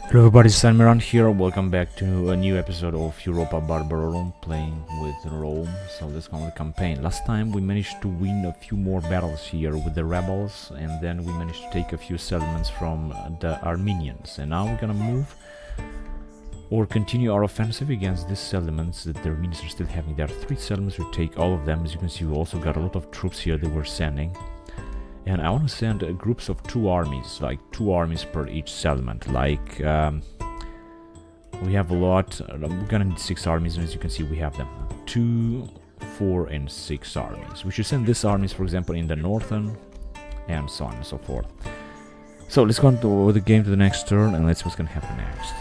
Hello everybody, Miran here. Welcome back to a new episode of Europa Barbarorum, playing with Rome. So let's go on the campaign. Last time we managed to win a few more battles here with the rebels, and then we managed to take a few settlements from the Armenians. And now we're gonna move or continue our offensive against these settlements that the Armenians are still having. There are 3 settlements, we take all of them. As you can see, we also got a lot of troops here that we're sending. And I want to send groups of 2 armies, like 2 armies per each settlement. Like, we have a lot. We're gonna need 6 armies, and as you can see, we have them. 2, 4, and 6 armies. We should send these armies, for example, in the northern, and so on and so forth. So let's go into the game to the next turn, and let's see what's gonna happen next.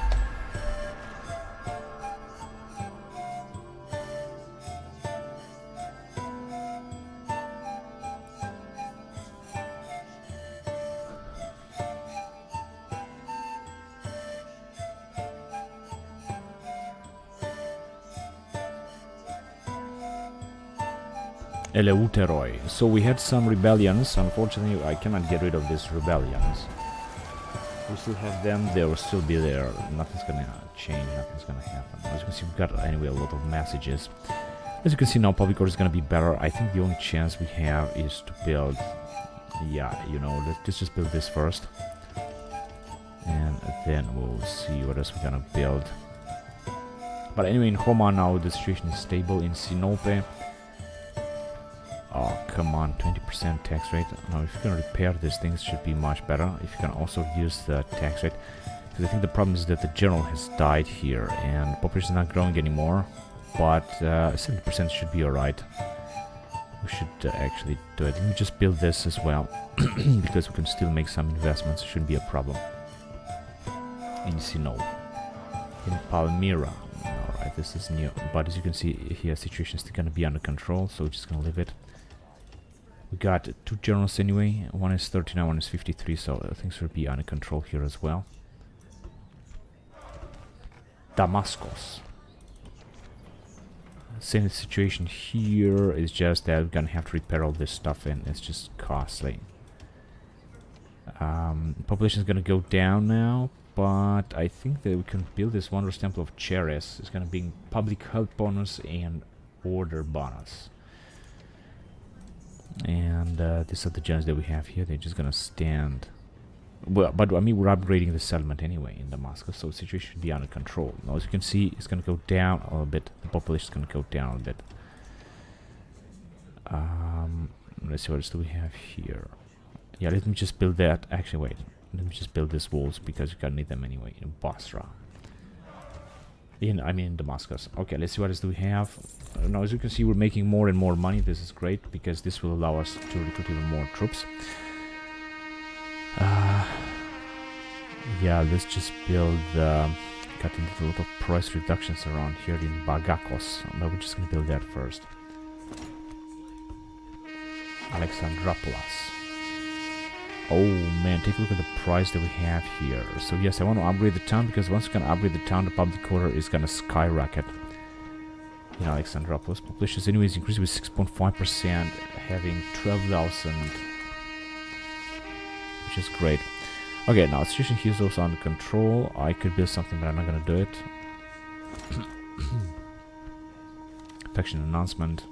Eleuteroi. So we had some rebellions. Unfortunately, I cannot get rid of these rebellions. We still have them. They will still be there. Nothing's gonna change. Nothing's gonna happen. As you can see, we've got anyway a lot of messages. As you can see now, public order is gonna be better. I think the only chance we have is to build. Yeah, you know, let's just build this first, and then we'll see what else we're gonna build. But anyway, in Homa now the situation is stable. In Sinope. Oh, come on, 20% tax rate. Now, if you can repair these things, it should be much better. If you can also reduce the tax rate. Because I think the problem is that the general has died here, and the population is not growing anymore. But 70% should be alright. We should actually do it. Let me just build this as well, because we can still make some investments. It shouldn't be a problem. In Sino. In Palmyra. Alright, this is new. But as you can see here, situation is still going to be under control, so we're just going to leave it. We got 2 generals anyway. One is 39, one is 53, so things will be under control here as well. Damascus. Same situation here is just that we're gonna have to repair all this stuff, and it's just costly. Population is gonna go down now, but I think that we can build this wondrous temple of Ceres. It's gonna be public health bonus and order bonus. And these are the gens that we have here. They're just gonna stand. Well, but I mean, we're upgrading the settlement anyway in Damascus, so the situation should be under control. Now, as you can see, it's gonna go down a little bit. The population is gonna go down a little bit. Let's see, what else do we have here? Yeah, let me just build that. Actually, wait. Let me just build these walls, because you're gonna need them anyway in Basra. I mean Damascus. Okay, let's see what else do we have. Now, as you can see, we're making more and more money. This is great, because this will allow us to recruit even more troops. Yeah, let's just build. Got into a lot of price reductions around here in Bagakos, but we're just gonna build that first. Alexandropolis. Oh man, take a look at the price that we have here. So yes, I want to upgrade the town, because once you can upgrade the town, the public order is gonna skyrocket. In Alexandropolis, population is anyways increased with 6.5%, having 12,000, which is great. Okay, now situation here is also under control. I could build something, but I'm not gonna do it. Faction announcement.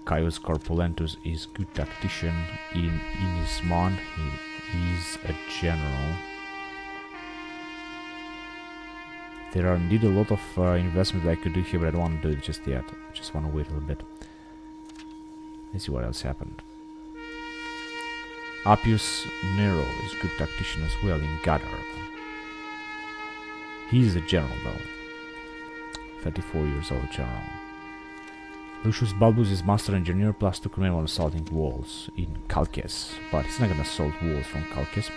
Caius Corpulentus is good tactician in Inismon. He is a general. There are indeed a lot of investment that I could do here, but I don't want to do it just yet. I just want to wait a little bit. Let's see what else happened. Appius Nero is good tactician as well in Gadar. He's a general though. 34 years old general. Lucius Balbus is master engineer plus 2 criminal assaulting walls in Chalkes, but he's not gonna assault walls from Chalkes.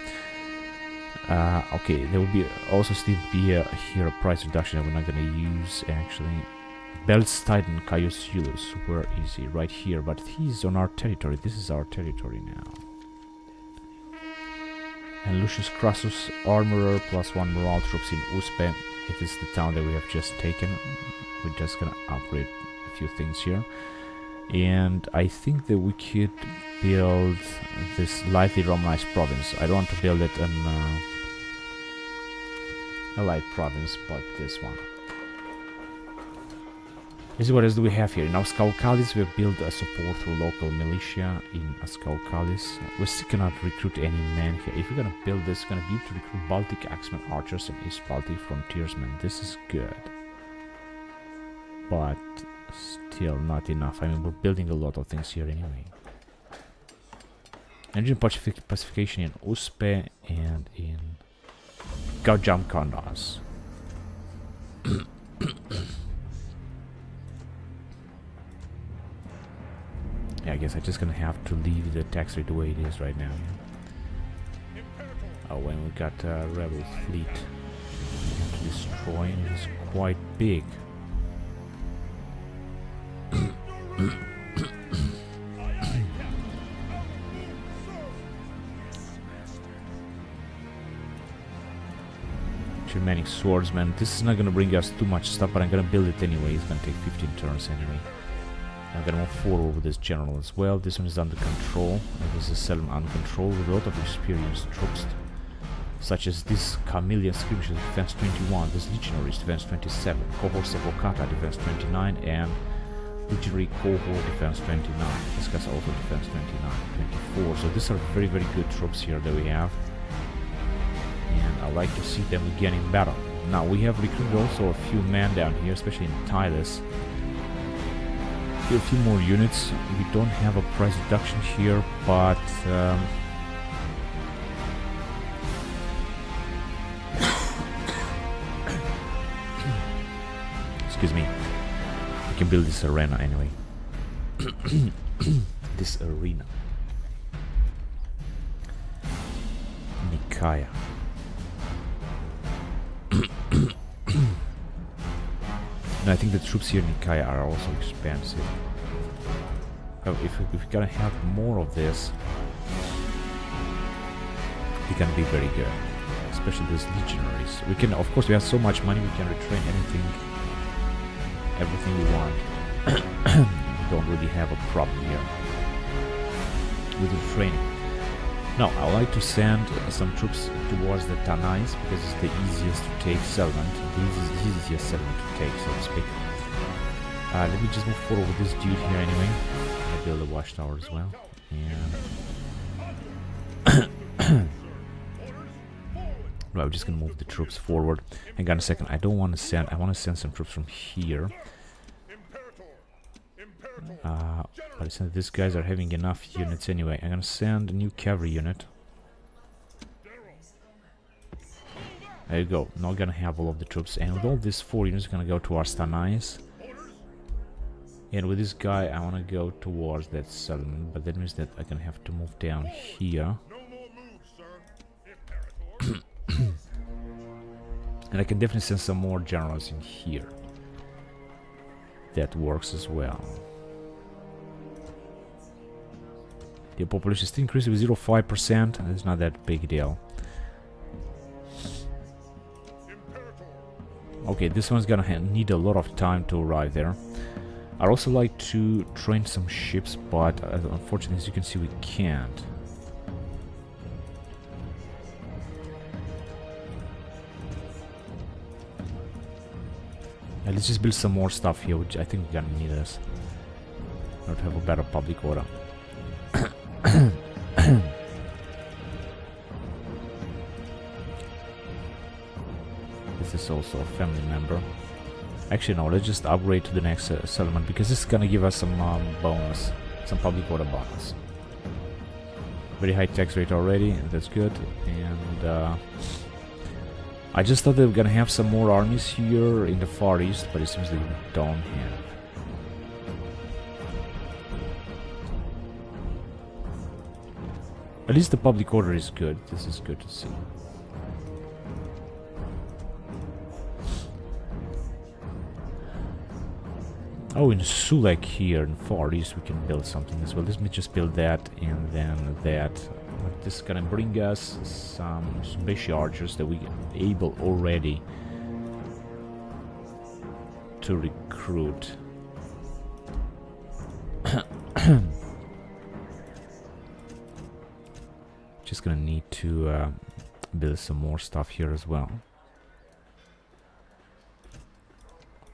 Okay, there will be also still be here a price reduction that we're not gonna use actually. Belts Titan Caius Iulus, where is he? Right here, but he's on our territory. This is our territory now. And Lucius Crassus, armorer plus 1 morale troops in Uspe. It is the town that we have just taken. We're just gonna upgrade a few things here. And I think that we could build this lightly Romanized province. I don't want to build it in allied province, but this one. Let's see what else do we have here. In Ascaucalis, we have built a support through local militia in Ascaucalis. We still cannot recruit any men here. If we're gonna build this, we're gonna be able to recruit Baltic Axemen archers and East Baltic frontiersmen. This is good. But still not enough. I mean, we're building a lot of things here anyway. Engine pacification in Uspe and in Gaujamkandas. Yeah, I guess I'm just gonna have to leave the tax rate the way it is right now. Oh, when we got a rebel fleet to destroy, and it is quite big. Too many swordsmen. This is not gonna bring us too much stuff, but I'm gonna build it anyway. It's gonna take 15 turns anyway. I'm gonna move forward with this general as well. This one is under control. This is seldom under control with a lot of experienced troops, such as this Camillian skirmishes defense 21, this legionaries defense 27, cohorts of Okata defense 29, and legionary cohort defense 29. This guy's also defense 29, 24. So these are very, very good troops here that we have, and I like to see them again in battle. Now we have recruited also a few men down here, especially in Tylus. A few more units. We don't have a price reduction here, but excuse me, we can build this arena anyway. This arena. Nicaea. No, I think the troops here in Nicaea are also expensive. If we're gonna have more of this, it can be very good, especially these legionaries. We can, of course, we have so much money, we can retrain everything we want. We don't really have a problem here with the training. Now, I like to send some troops towards the Tanais because it's the easiest to take settlement, the easiest settlement to take, so to speak. Let me just move forward with this dude here anyway. I'll build a watchtower as well. And right, we're just gonna move the troops forward. Hang on a second. I don't want to send. I want to send some troops from here. But since these guys are having enough units anyway, I'm gonna send a new cavalry unit. There you go. Not gonna have all of the troops, and with all these 4 units, gonna go towards Tanais. And with this guy, I want to go towards that settlement, but that means that I'm gonna have to move down here. And I can definitely send some more generals in here. That works as well. The population still increased with 0.5%, and it's not that big deal. Okay, this one's gonna need a lot of time to arrive there. I'd also like to train some ships, but unfortunately, as you can see, we can't. Let's just build some more stuff here, which I think we're gonna need this in order to have a better public order. This is also a family member. Actually, no, let's just upgrade to the next settlement, because this is gonna give us some bonus, some public order bonus. Very high tax rate already, and that's good. And I just thought they were gonna have some more armies here in the Far East, but it seems they don't have. At least the public order is good. This is good to see. Oh, in Sulek here in Far East we can build something as well. Let me just build that and then that. This is gonna bring us some Subeshi archers that we are able already to recruit. Just gonna need to build some more stuff here as well.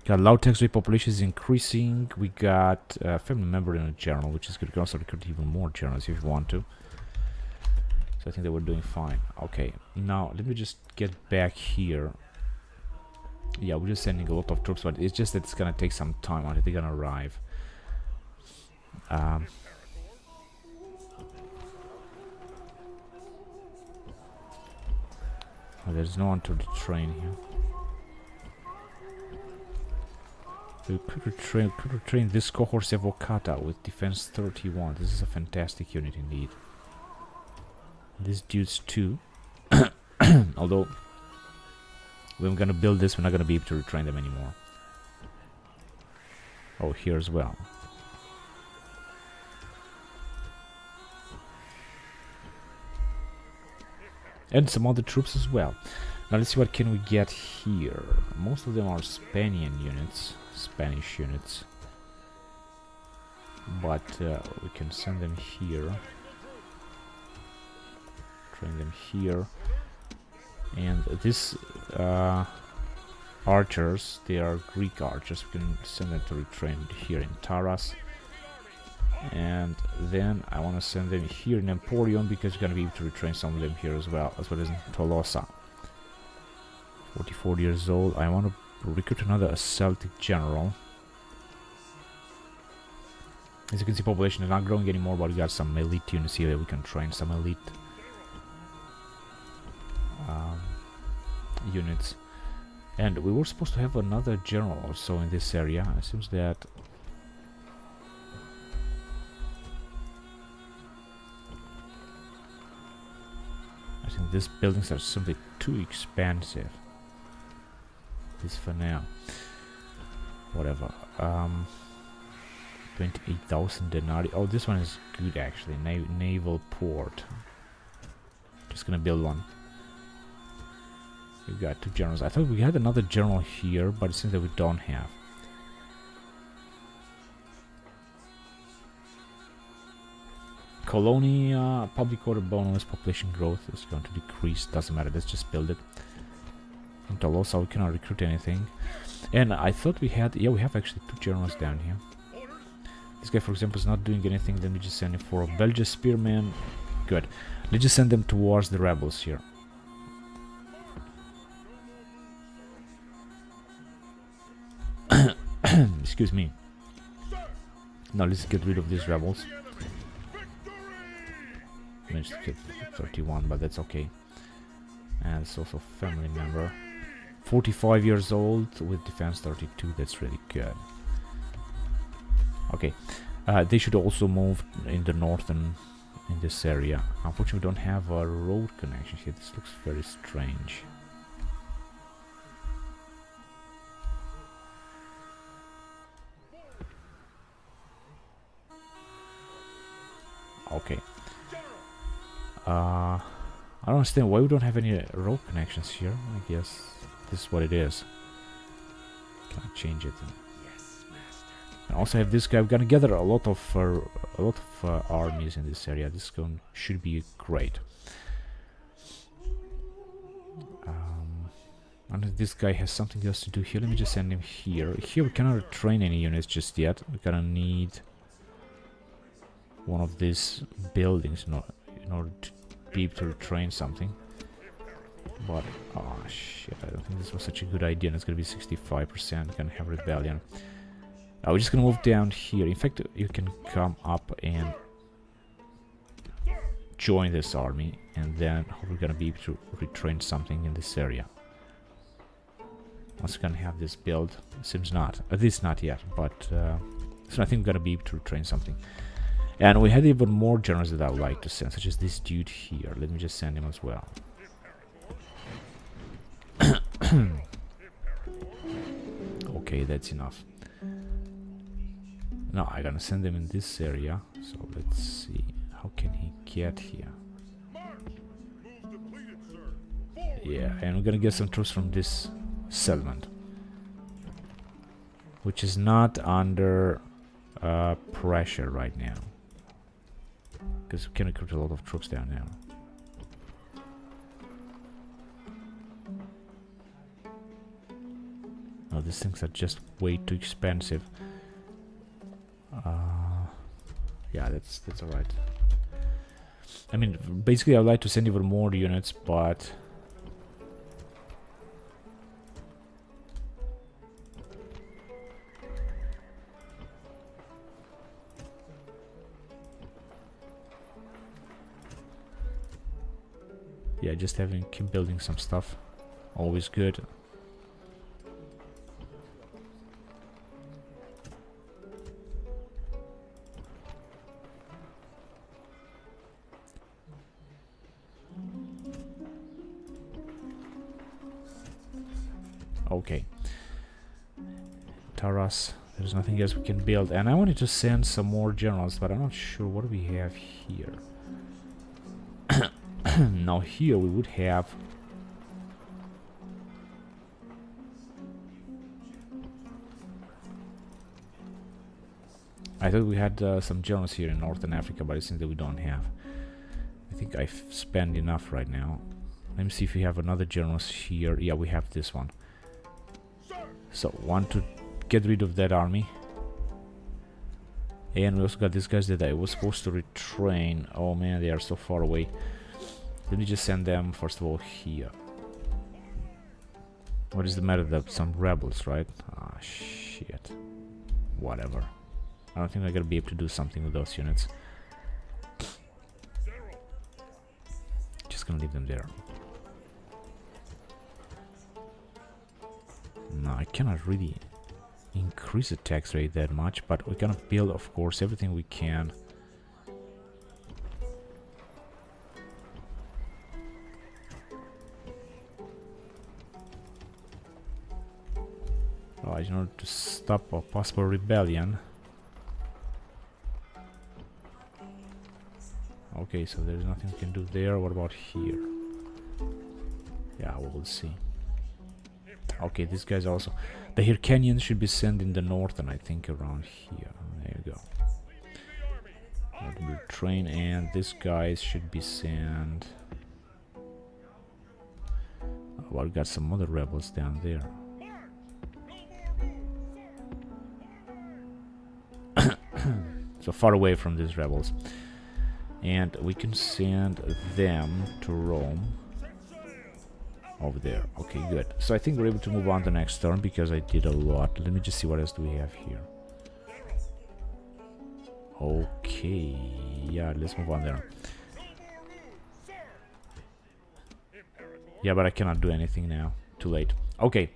Got low tax rate, population is increasing. We got a family member in a general, which is good. You can also recruit even more generals if you want to. So I think that we're doing fine. Okay, now let me just get back here. Yeah, we're just sending a lot of troops, but it's just that it's gonna take some time until they're gonna arrive. There's no one to train here. We could retrain this cohort Evocata with defense 31. This is a fantastic unit indeed. These dudes too. Although when we're gonna build this, we're not gonna be able to retrain them anymore. Oh, here as well. And some other troops as well. Now let's see what can we get here. Most of them are Spanish units. But we can send them here. Train them here. And this archers, they are Greek archers. We can send them to retrain here in Taras. And then I want to send them here in Emporion because we're going to be able to retrain some of them here as well as in Tolosa. 44 years old. I want to recruit another Celtic general. As you can see, population is not growing anymore, but we got some elite units here that we can train some elite units. And we were supposed to have another general or so in this area. It seems that I think these buildings are simply too expensive. This for now. Whatever. 28,000 denarii. Oh, this one is good actually. Naval port. Just gonna build one. We got 2 generals. I thought we had another general here, but it seems that we don't have. Colonia, public order bonus, population growth is going to decrease. Doesn't matter, let's just build it. In Tolosa we cannot recruit anything. And I thought we had, yeah, we have actually 2 generals down here. This guy, for example, is not doing anything. Let me just send him for a Belgian spearman. Good. Let's just send them towards the rebels here. Excuse me. Now let's get rid of these rebels. Managed to get 31, but that's okay. And it's also a family member. 45 years old with defense 32. That's really good. Okay. They should also move in the northern in this area. Unfortunately, we don't have a road connection here. This looks very strange. Okay. I don't understand why we don't have any road connections here. I guess this is what it is. Can I change it? Yes, master. And also have this guy. We're gonna gather a lot of armies in this area. This should be great. And this guy has something else to do here. Let me just send him here. Here we cannot train any units just yet. We're gonna need one of these buildings in order to be able to train something. But oh shit, I don't think this was such a good idea. And it's gonna be 65%. Gonna have rebellion. We're just gonna move down here. In fact, you can come up and join this army, and then we're gonna be able to retrain something in this area. Once we're gonna have this build, seems not. At least not yet, but so I think we're gonna be able to retrain something. And we had even more generals that I would like to send, such as this dude here. Let me just send him as well. Okay, that's enough. Now I'm gonna send him in this area. So let's see, how can he get here? Yeah, and we're gonna get some troops from this settlement, which is not under pressure right now, because we can recruit a lot of troops down now. No, these things are just way too expensive. Yeah, that's alright. I mean, basically I'd like to send even more units, but... yeah, just keep building some stuff. Always good. Okay. Taras, there's nothing else we can build. And I wanted to send some more generals, but I'm not sure what do we have here. Now here we would have... I thought we had some generals here in Northern Africa, but it seems that we don't have. I think I've spent enough right now. Let me see if we have another generals here. Yeah, we have this one. So, want to get rid of that army. And we also got these guys that I was supposed to retrain. Oh man, they are so far away. Let me just send them, first of all, here. What is the matter? That some rebels, right? Ah, shit. Whatever. I don't think I'm gonna be able to do something with those units. Just gonna leave them there. No, I cannot really increase the tax rate that much, but we're gonna build, of course, everything we can. In order to stop a possible rebellion. Okay, so there's nothing we can do there. What about here? Yeah, we will see. Okay, these guys also... The Hyrcanians should be sent in the north, and I think around here. There you go. Train, and these guys should be sent... well, we got some other rebels down there. So far away from these rebels. And we can send them to Rome. Over there. Okay, good. So I think we're able to move on to the next turn because I did a lot. Let me just see what else do we have here. Okay. Yeah, let's move on there. Yeah, but I cannot do anything now. Too late. Okay.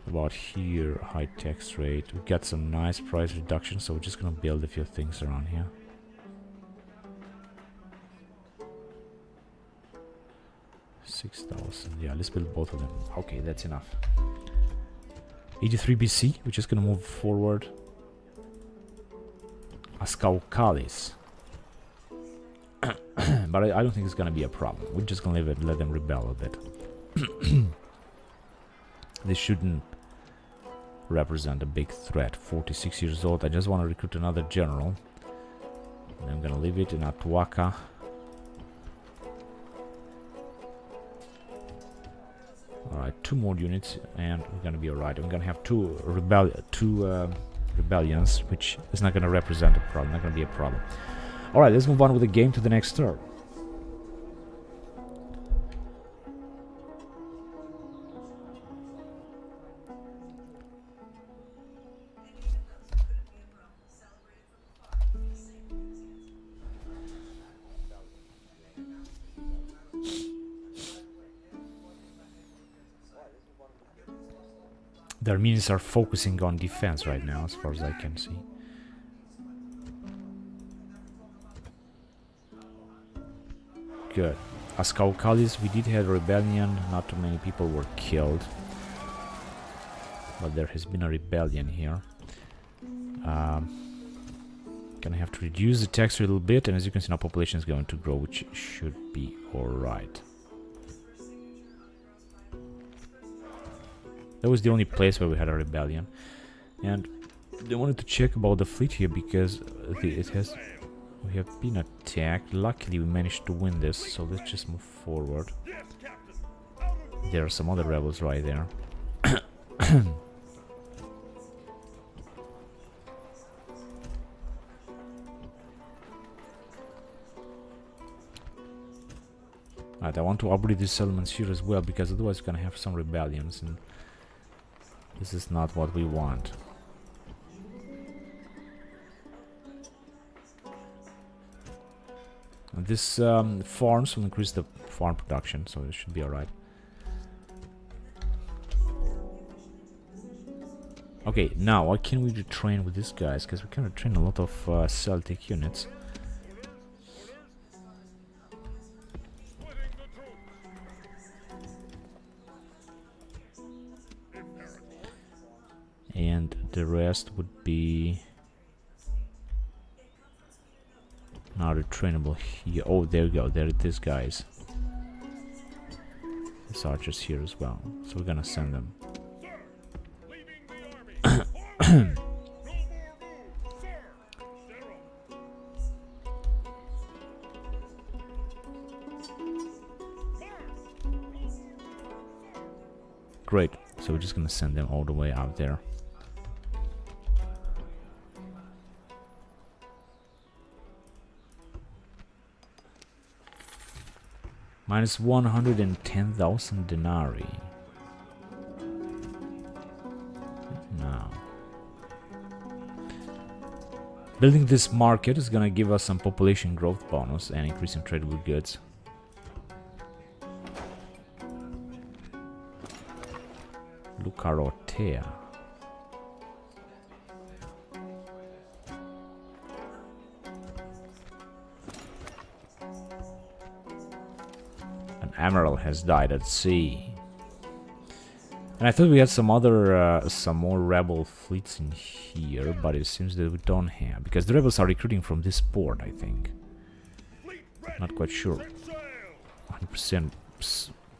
About here, high tax rate. We got some nice price reduction, so we're just gonna build a few things around here. $6,000. Yeah, let's build both of them. Okay, that's enough. 83 BC. We're just gonna move forward. Ascaucalis. But I don't think it's gonna be a problem. We're just gonna let them rebel a bit. They shouldn't represent a big threat. 46 years old. I just want to recruit another general. And I'm gonna leave it in Atuaka. Alright, 2 more units and we're gonna be alright. I'm gonna have two rebellions, which is not gonna represent a problem, not gonna be a problem. Alright, let's move on with the game to the next turn. The Armenians are focusing on defense right now, as far as I can see. Good. Ascaucalis, we did have a rebellion. Not too many people were killed. But there has been a rebellion here. Gonna have to reduce the tax a little bit, and as you can see now, population is going to grow, which should be alright. That was the only place where we had a rebellion, and they wanted to check about the fleet here because we have been attacked. Luckily, we managed to win this, so let's just move forward. There are some other rebels right there. Right, I want to upgrade these settlements here as well, because otherwise we're gonna have some rebellions, and this is not what we want. And this farms will increase the farm production, so it should be alright. Okay, now what can we do train with these guys? Because we can train a lot of Celtic units. And the rest would be now they're trainable here. Oh, there we go. There it is, guys. There's archers here as well, so we're gonna send them. Great. So we're just gonna send them all the way out there. Minus 110,000 denarii. Now, building this market is gonna give us some population growth bonus and increasing tradable goods. Lucarotea. An admiral has died at sea. And I thought we had some other, some more rebel fleets in here, but it seems that we don't have, because the rebels are recruiting from this port, I think. Not quite sure. 100%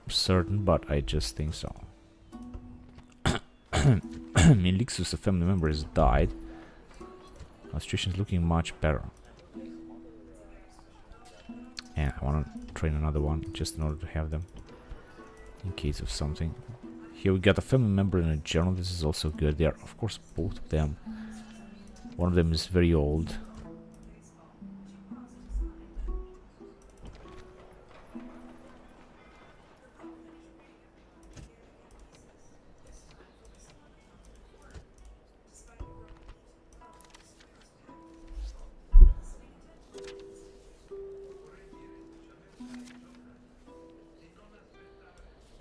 certain, but I just think so. Elixus, a family member, has died. Our situation is looking much better. And I want to train another one, just in order to have them in case of something. Here we got a family member and a general. This is also good. They are, of course, both of them. One of them is very old.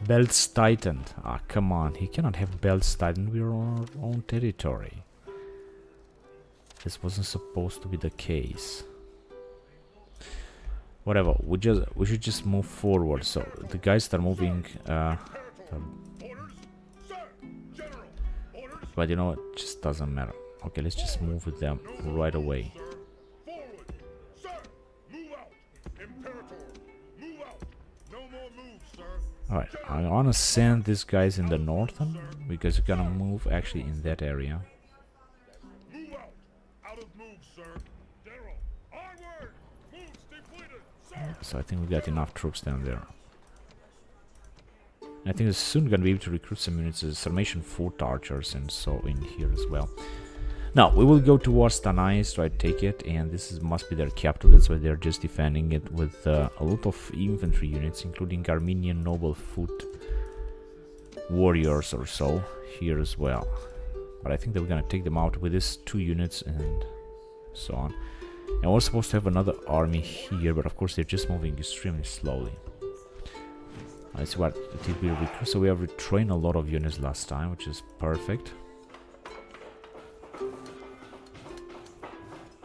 Belts tightened. Ah, come on. He cannot have belts tightened. We're on our own territory. This wasn't supposed to be the case. Whatever. We should just move forward. So the guys start moving. But you know what? It just doesn't matter. Okay, let's just move with them right away. Alright, I wanna send these guys in the northern, because we're gonna move actually in that area. So I think we got enough troops down there. I think we're soon gonna be able to recruit some units as Sarmatian foot archers and so in here as well. Now, we will go towards Tanais, try to take it, and this is, must be their capital, that's why they're just defending it with a lot of infantry units, including Armenian noble foot warriors or so, here as well. But I think that we're gonna take them out with these 2 units and so on. And we're supposed to have another army here, but of course they're just moving extremely slowly. Let's see what did we recruit. So we have retrained a lot of units last time, which is perfect.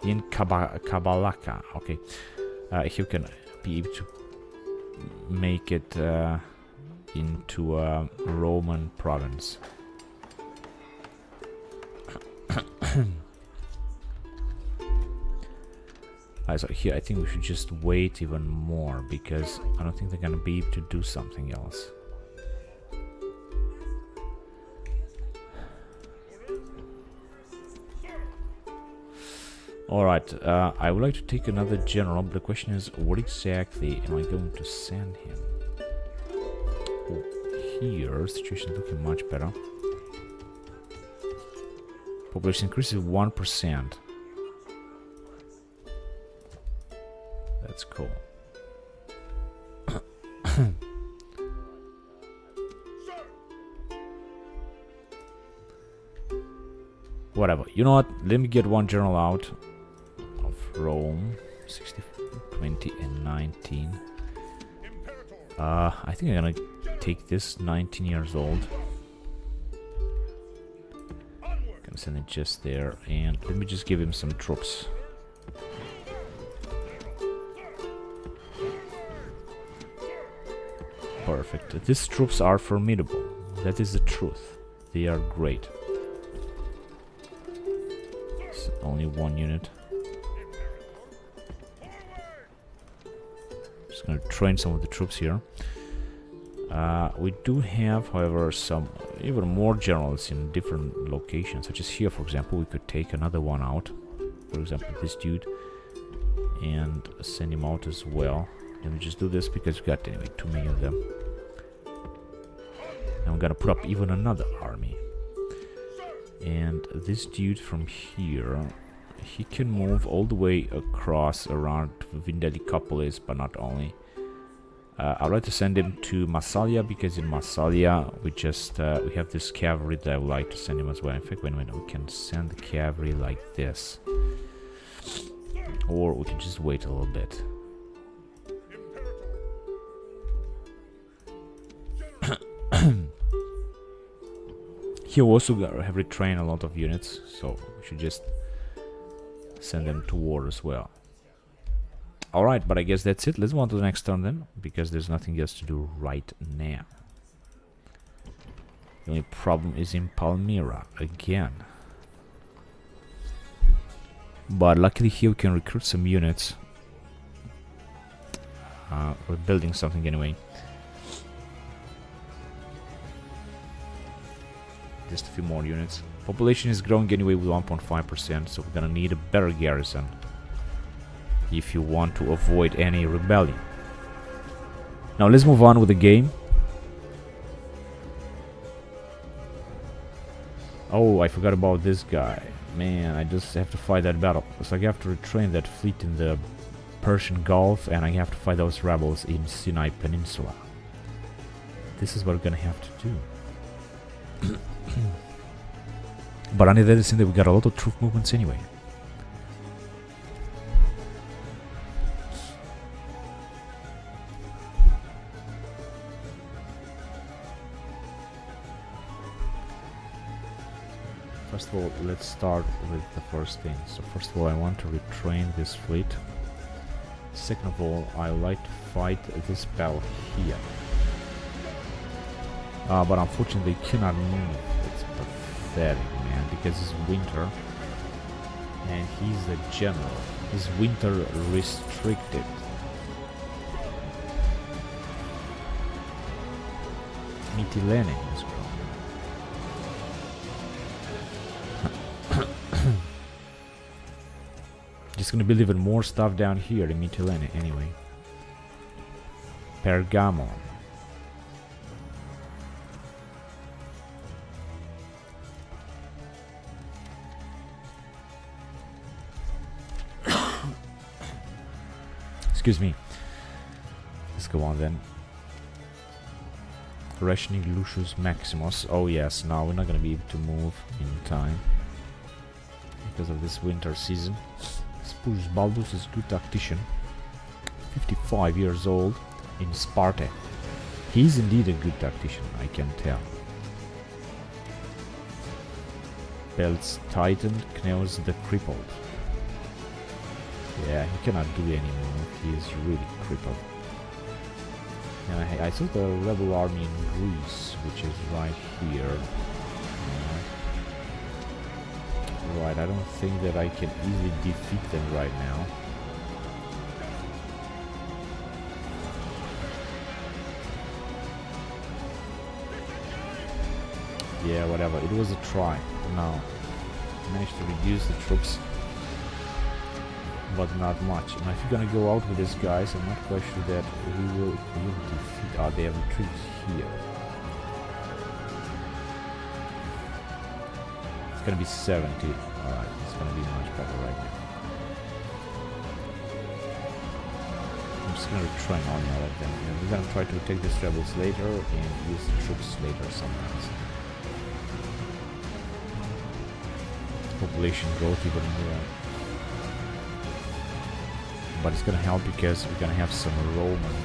In Kabalaka, okay. He can be able to make it into a Roman province. So here I think we should just wait even more, because I don't think they're gonna be able to do something else. Alright, I would like to take another general, but the question is, what exactly am I going to send him? Oh, here, situation is looking much better. Population increases 1%. That's cool. Whatever. You know what? Let me get one general out of Rome. 60, 20, and 19. I think I'm gonna take this 19 years old. Gonna send it just there, and let me just give him some troops. Perfect. These troops are formidable. That is the truth. They are great. It's only one unit. Just gonna train some of the troops here. We do have, however, some even more generals in different locations, such as here, for example. We could take another one out. For example, this dude, and send him out as well. Let me just do this because we got anyway too many of them. And we're gonna put up even another army. And this dude from here, he can move all the way across around Vindelicopolis, but not only. I'd like to send him to Massalia, because in Massalia we just we have this cavalry that I would like to send him as well. In fact, wait a minute, we can send the cavalry like this, or we can just wait a little bit. Here we also have retrained a lot of units, so we should just send them to war as well. Alright, but I guess that's it. Let's move on to the next turn then, because there's nothing else to do right now. The only problem is in Palmyra again. But luckily here we can recruit some units. We're building something anyway. Just a few more units. Population is growing anyway with 1.5%, so we're gonna need a better garrison if you want to avoid any rebellion. Now let's move on with the game. Oh, I forgot about this guy. Man, I just have to fight that battle. It's like I have to retrain that fleet in the Persian Gulf, and I have to fight those rebels in Sinai Peninsula. This is what we're gonna have to do. But under that is that we got a lot of troop movements anyway. First of all, let's start with the first thing. So first of all, I want to retrain this fleet. Second of all, I would like to fight this battle here. But unfortunately they cannot move. It's pathetic, man, because it's winter and he's the general. He's winter restricted. Mytilene is growing. Just gonna build even more stuff down here in Mytilene anyway. Pergamon. Excuse me. Let's go on then. Rationing Lucius Maximus. Oh yes, now we're not gonna be able to move in time because of this winter season. Spurius Baldus is a good tactician. 55 years old in Sparta. He's indeed a good tactician, I can tell. Belts tightened, Cneos the crippled. Yeah, he cannot do any more. He is really crippled. And I saw the rebel army in Greece, which is right here. Right, I don't think that I can easily defeat them right now. Yeah, whatever. It was a try. Now, I managed to reduce the troops, but not much. Now, if you're gonna go out with these guys, I'm not quite sure that we will defeat. Ah, they have retreats here. It's gonna be 70. Alright, it's gonna be much better right now. I'm just gonna retrain on all of them. And we're gonna try to take these rebels later and use the troops later sometimes. population growth even more. But it's gonna help because we're gonna have some Roman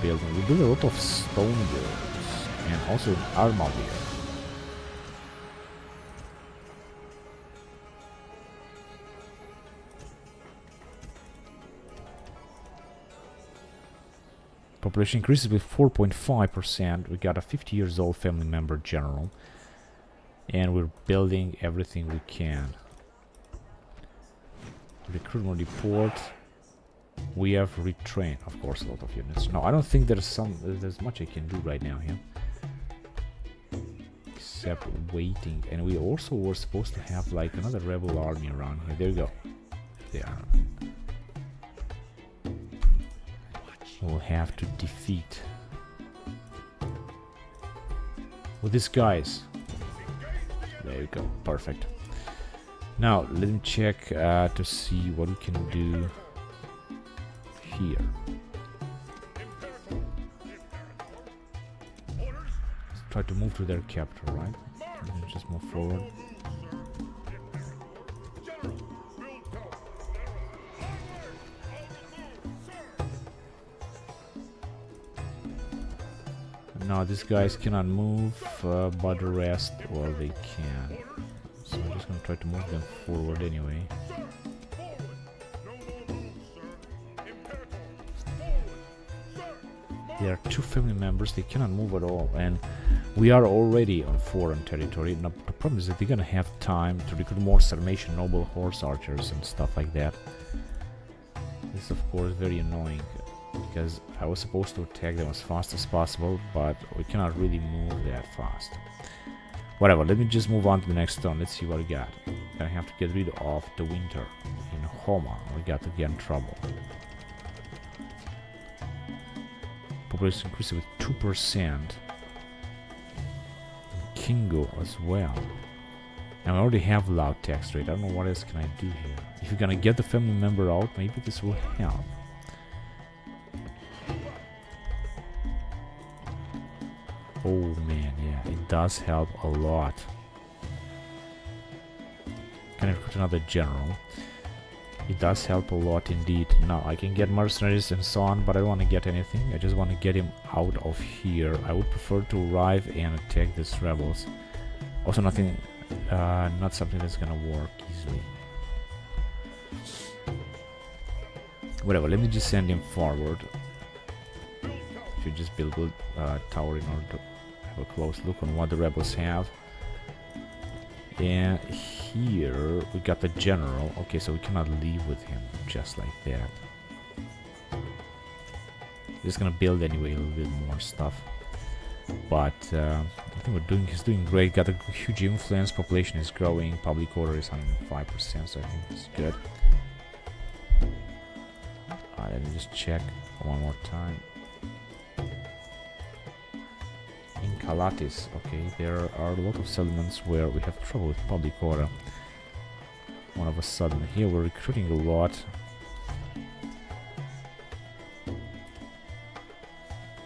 building. We build a lot of stone walls and also armor here. Population increases with 4.5%. We got a 50 years old family member general. And we're building everything we can. Recruitment report. We have retrained, of course, a lot of units. No, I don't think there's much I can do right now here. Except waiting. And we also were supposed to have like another rebel army around here. There we go. There. We'll have to defeat with these guys. There you go, perfect. Now let me check to see what we can do here. Let's try to move to their capital, right? Just move forward. Now these guys cannot move, but the rest, well, they can. So I'm just gonna try to move them forward anyway. There are two family members, they cannot move at all, and we are already on foreign territory. Now the problem is that they're gonna have time to recruit more Sarmatian noble horse archers and stuff like that. This is of course very annoying, because I was supposed to attack them as fast as possible, but we cannot really move that fast. Whatever, let me just move on to the next turn. Let's see what we got. Gonna have to get rid of the winter in Homa. We got to get in trouble. Population increased with 2%. Kingo as well. And we already have loud tax rate. I don't know what else can I do here. If you're gonna get the family member out, maybe this will help. Oh man, yeah, it does help a lot. Can I recruit another general? It does help a lot indeed. Now I can get mercenaries and so on, but I don't want to get anything. I just want to get him out of here. I would prefer to arrive and attack these rebels. Also nothing, not something that's gonna work easily. Whatever, let me just send him forward. Should just build a tower in order to have a close look on what the rebels have. And here we got the general. Okay, so we cannot leave with him just like that. Just gonna build anyway a little bit more stuff. But I think he's doing great. Got a huge influence. Population is growing. Public order is 105%, so I think it's good. Let me just check one more time. In Calatis, okay, there are a lot of settlements where we have trouble with public order. All of a sudden, here we're recruiting a lot.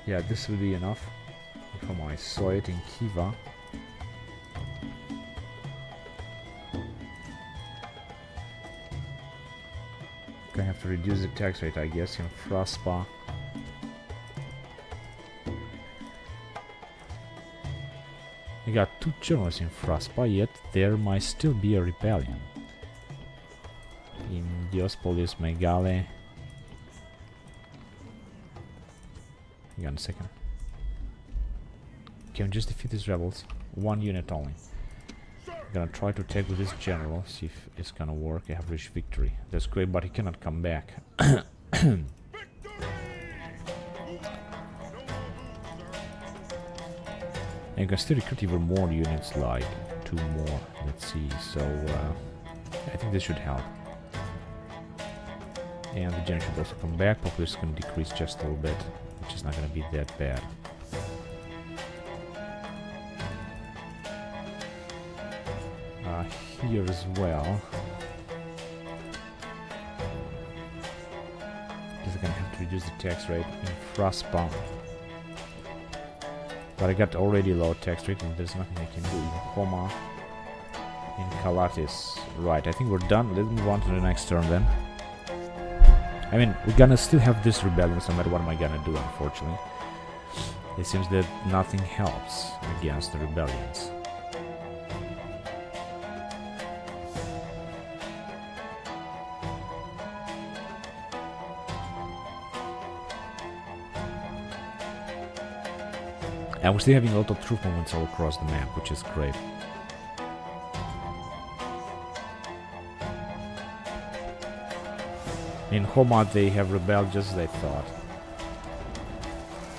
Yeah, this will be enough. Come on, I saw it in Kiva. Gonna have to reduce the tax rate, I guess, in Fraspa. We got two generals in Fraspa, yet there might still be a rebellion. In Diospolis, Megale. Hang on a second. Can we just defeat these rebels? One unit only. I'm gonna try to attack with this general, see if it's gonna work. I have reached victory. That's great, but he cannot come back. And you can still recruit even more units, like 2 more. Let's see. So I think this should help. And the general should also come back. Population can decrease just a little bit, which is not gonna be that bad. Here as well. Because I'm gonna have to reduce the tax rate in Fraspa. But I got already low tax rate and there's nothing I can do in Homa. in Calatis. Right, I think we're done. Let's move on to the next turn then. I mean, we're gonna still have this rebellion, no matter what am I gonna do, unfortunately. It seems that nothing helps against the rebellions. And we're still having a lot of troop movements all across the map, which is great. In Homa they have rebelled just as I thought.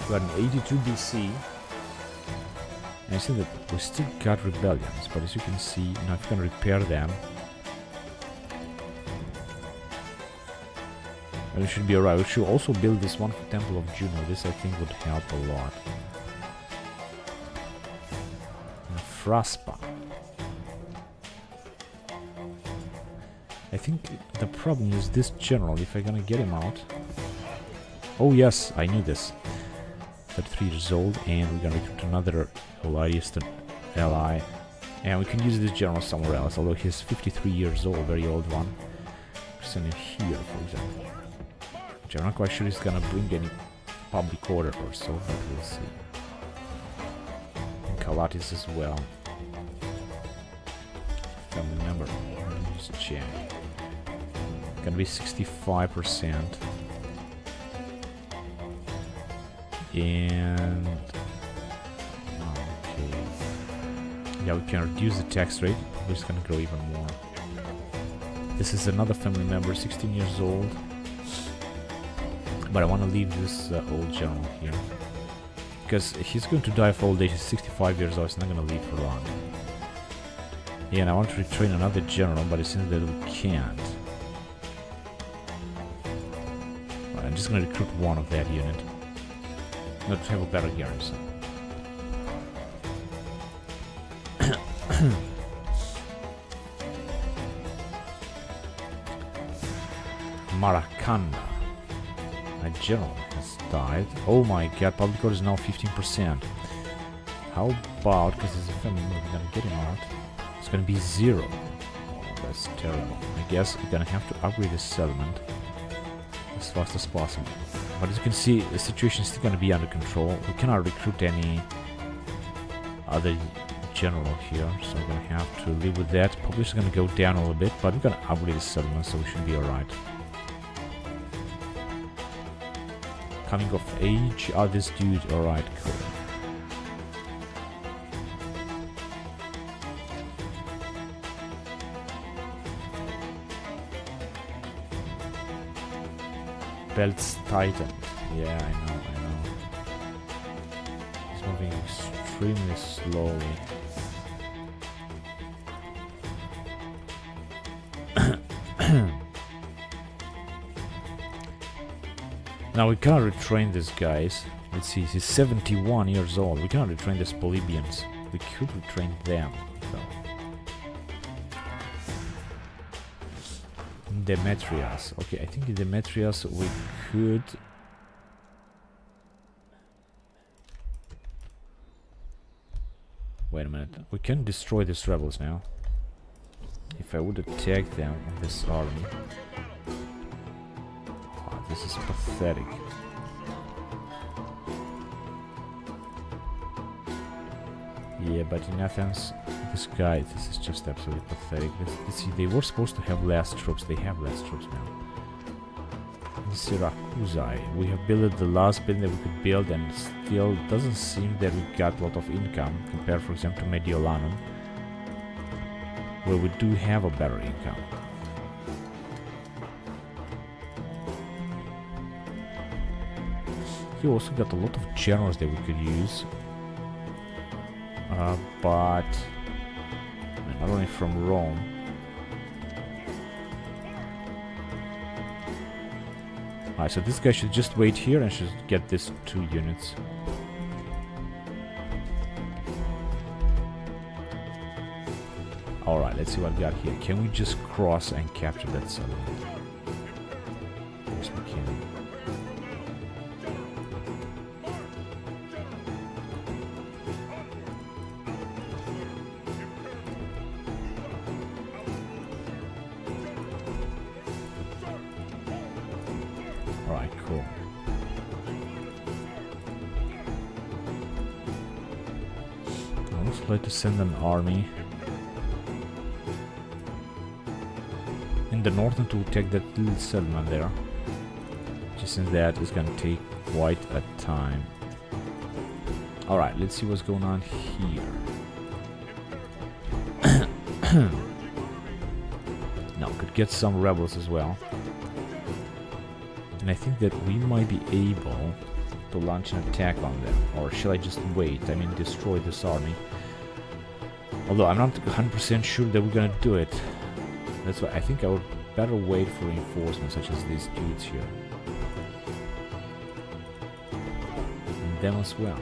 We're in 82 BC. And I see that we still got rebellions, but as you can see, now if you can repair them, it should be alright. We should also build this one for Temple of Juno. This I think would help a lot. Fraspa. I think the problem is this general, if I'm gonna get him out. Oh yes, I knew this. 33 years old, and we're gonna recruit another Eastern ally. And we can use this general somewhere else, although he's 53 years old, very old one. Send him here, for example. Which I'm not quite sure he's gonna bring any public order or so, but we'll see. Calatis as well. Family member. Just check. Gonna be 65%. And okay. Yeah, we can reduce the tax rate. We're just gonna grow even more. This is another family member, 16 years old. But I want to leave this old general here. Because he's going to die of old age, he's 65 years old, he's not going to live for long. Yeah, and I want to retrain another general, but it seems that we can't. Right, I'm just going to recruit one of that unit. Not to have a better garrison. Maracana. My general has died. Oh my god, public order is now 15%. How about, because there's a family member, we're gonna get him out. It's gonna be 0. Oh, that's terrible. I guess we're gonna have to upgrade this settlement as fast as possible. But as you can see, the situation is still gonna be under control. We cannot recruit any other general here, so we're gonna have to live with that. Population is gonna go down a little bit, but we're gonna upgrade this settlement, so we should be alright. Coming of age, this dude, alright, cool. Belts tightened. Yeah, I know. He's moving extremely slowly. Now we cannot retrain these guys. Let's see, he's 71 years old. We cannot retrain these Polybians. We could retrain them, though. Demetrius. Okay, I think in Demetrius we could... Wait a minute. We can destroy these rebels now. If I would attack them with this army... This is pathetic. Yeah, but in Athens, this guy, this is just absolutely pathetic. Let's see, they were supposed to have less troops. They have less troops now. In Syracuse, we have built the last building that we could build, and still doesn't seem that we got a lot of income compared, for example, to Mediolanum, where we do have a better income. We also got a lot of generals that we could use, but not only from Rome. Alright, so this guy should just wait here and should get these 2 units. Alright, let's see what we got here. Can we just cross and capture that settlement? Yes, we can. like to send an army in the north to take that little settlement there. Just since that is gonna take quite a time. Alright, let's see what's going on here. Now, could get some rebels as well. And I think that we might be able to launch an attack on them. Or shall I just wait? I mean, destroy this army. Although I'm not 100% sure that we're gonna do it. That's why I think I would better wait for reinforcements such as these dudes here. And them as well.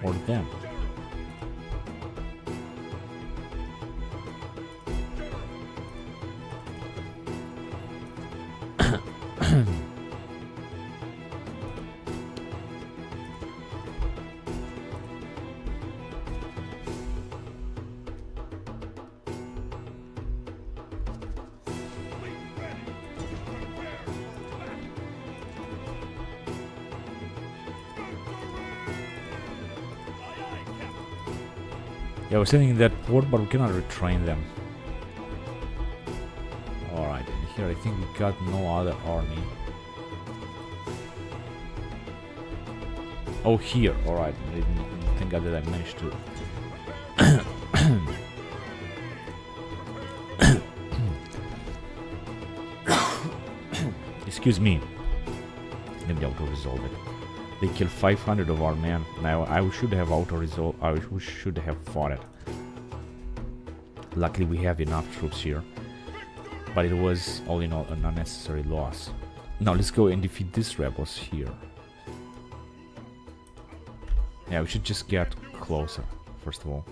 Or them. Yeah, we're sitting in that port, but we cannot retrain them. Alright, and here I think we got no other army. Oh, here, alright. Thank God that I managed to... Excuse me. Let me be able to resolve it. They killed 500 of our men. Now I should have auto-resolved. We should have fought it. Luckily we have enough troops here. But it was all in all an unnecessary loss. Now let's go and defeat these rebels here. Yeah, we should just get closer, first of all.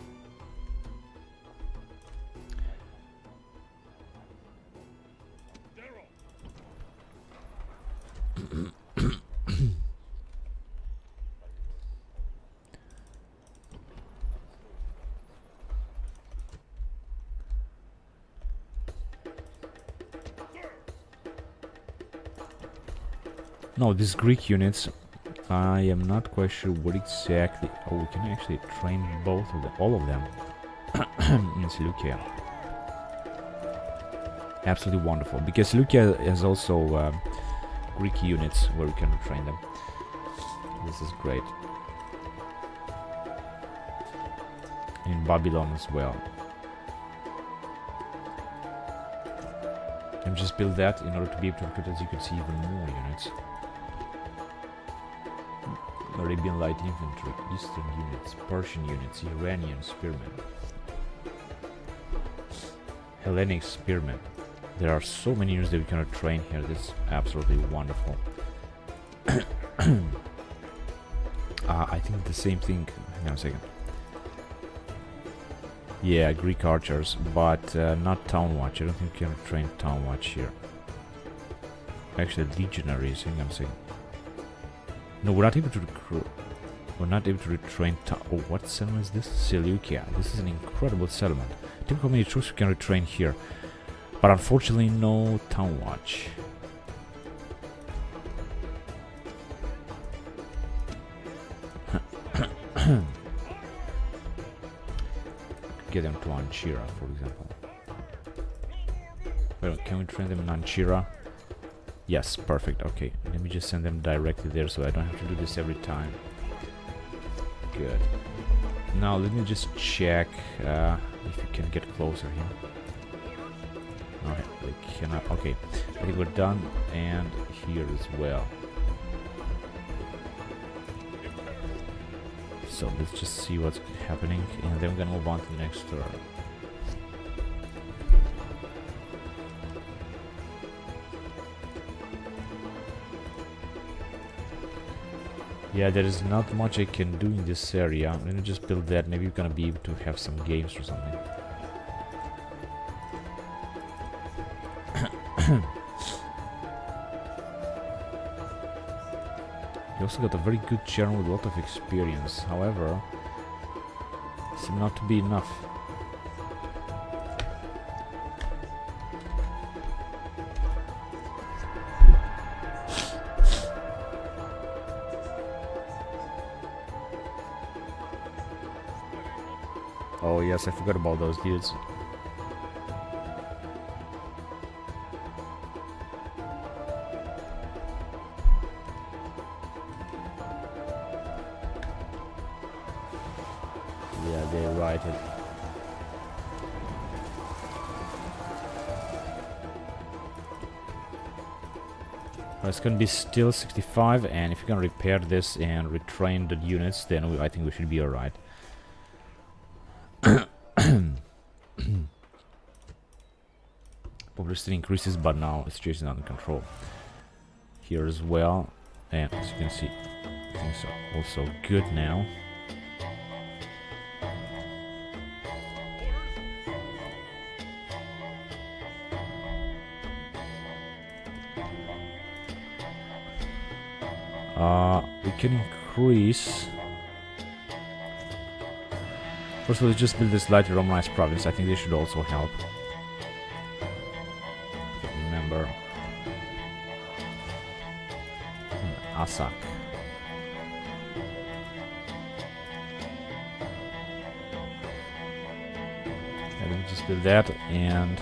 No, these Greek units, I am not quite sure what exactly... Oh, we can actually train both of them, all of them in Seleucia. Absolutely wonderful, because Seleucia has also Greek units where we can train them. This is great. In Babylon as well. And just build that in order to be able to recruit, as you can see, even more units. Arabian light infantry, Eastern units, Persian units, Iranian spearmen, Hellenic spearmen. There are so many units that we can train here. This is absolutely wonderful. I think the same thing. Hang on a second. Yeah, Greek archers, but not town watch. I don't think we can train town watch here. Actually, legionaries. Hang on a second. No, we're not able to recruit. We're not able to retrain. Oh, what settlement is this? Seleucia. This is an incredible settlement. Think how many troops we can retrain here. But unfortunately, no town watch. Get them to Anchira, for example. Well, can we train them in Anchira? Yes, perfect. Okay, let me just send them directly there so I don't have to do this every time. Good. Now let me just check if we can get closer here. Okay, we cannot. Okay, I think we're done, and here as well. So let's just see what's happening, and then we're gonna move on to the next turn. Yeah, there is not much I can do in this area. I'm gonna just build that. Maybe we're gonna be able to have some games or something. You also got a very good general with a lot of experience. However, seems not to be enough. Oh yes, I forgot about those dudes. Yeah, they write it. It's gonna be still 65, and if you can repair this and retrain the units, then I think we should be alright. Population increases, but now the situation is under control. Here as well, and as you can see, things are also good now. We can increase. First of all, let's just build this slightly Romanized province. I think they should also help. Remember, Asak. Let me just build that, and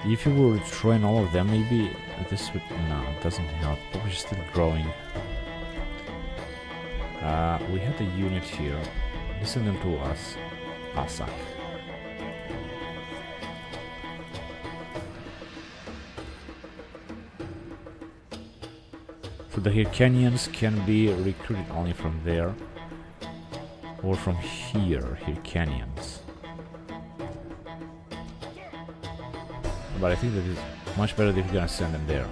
if you were to train all of them, maybe this would... No, it doesn't help. Probably still growing. We had a unit here. Listen them to us. Asak. So the Hyrcanians can be recruited only from there. Or from here, Hyrcanians. But I think that it's much better if you're gonna send them there.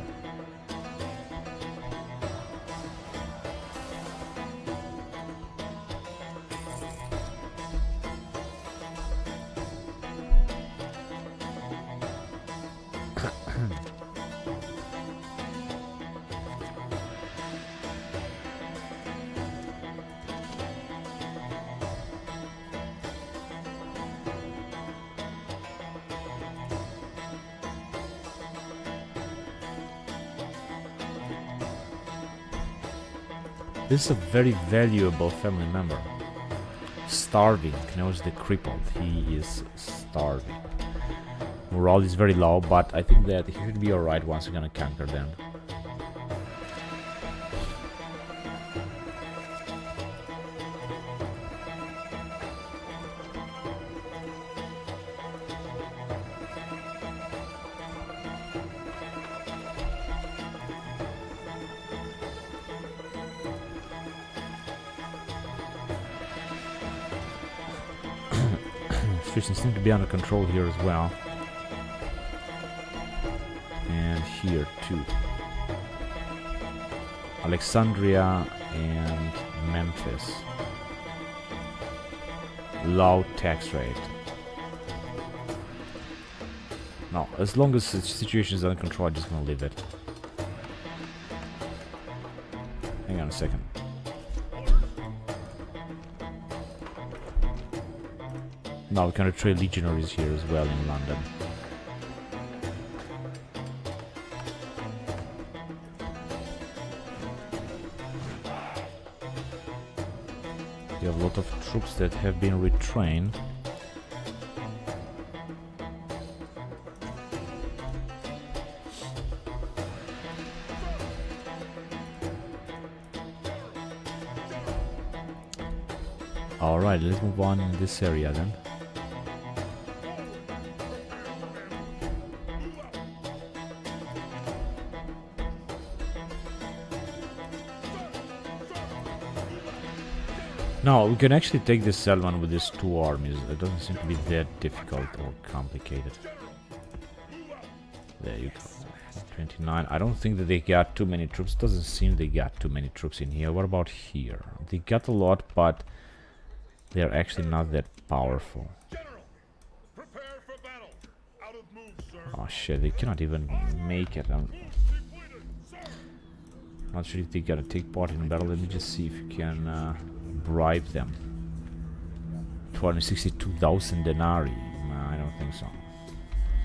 This is a very valuable family member. Starving. Knows the crippled. He is starving. Morale is very low, but I think that he should be alright once we're gonna conquer them. Situations seem to be under control here as well. And here too. Alexandria and Memphis. Low tax rate. No, as long as the situation is under control, I'm just gonna leave it. Hang on a second. Now we can trade legionaries here as well in London. You have a lot of troops that have been retrained. Alright, let's move on in this area then. Now, we can actually take this settlement with these two armies. It doesn't seem to be that difficult or complicated. There you go. 29. I don't think that they got too many troops. Doesn't seem they got too many troops in here. What about here? They got a lot, but they're actually not that powerful. Oh shit, they cannot even make it. I'm not sure if they gotta take part in battle. Let me just see if you can bribe them. 262,000 denarii. No, I don't think so.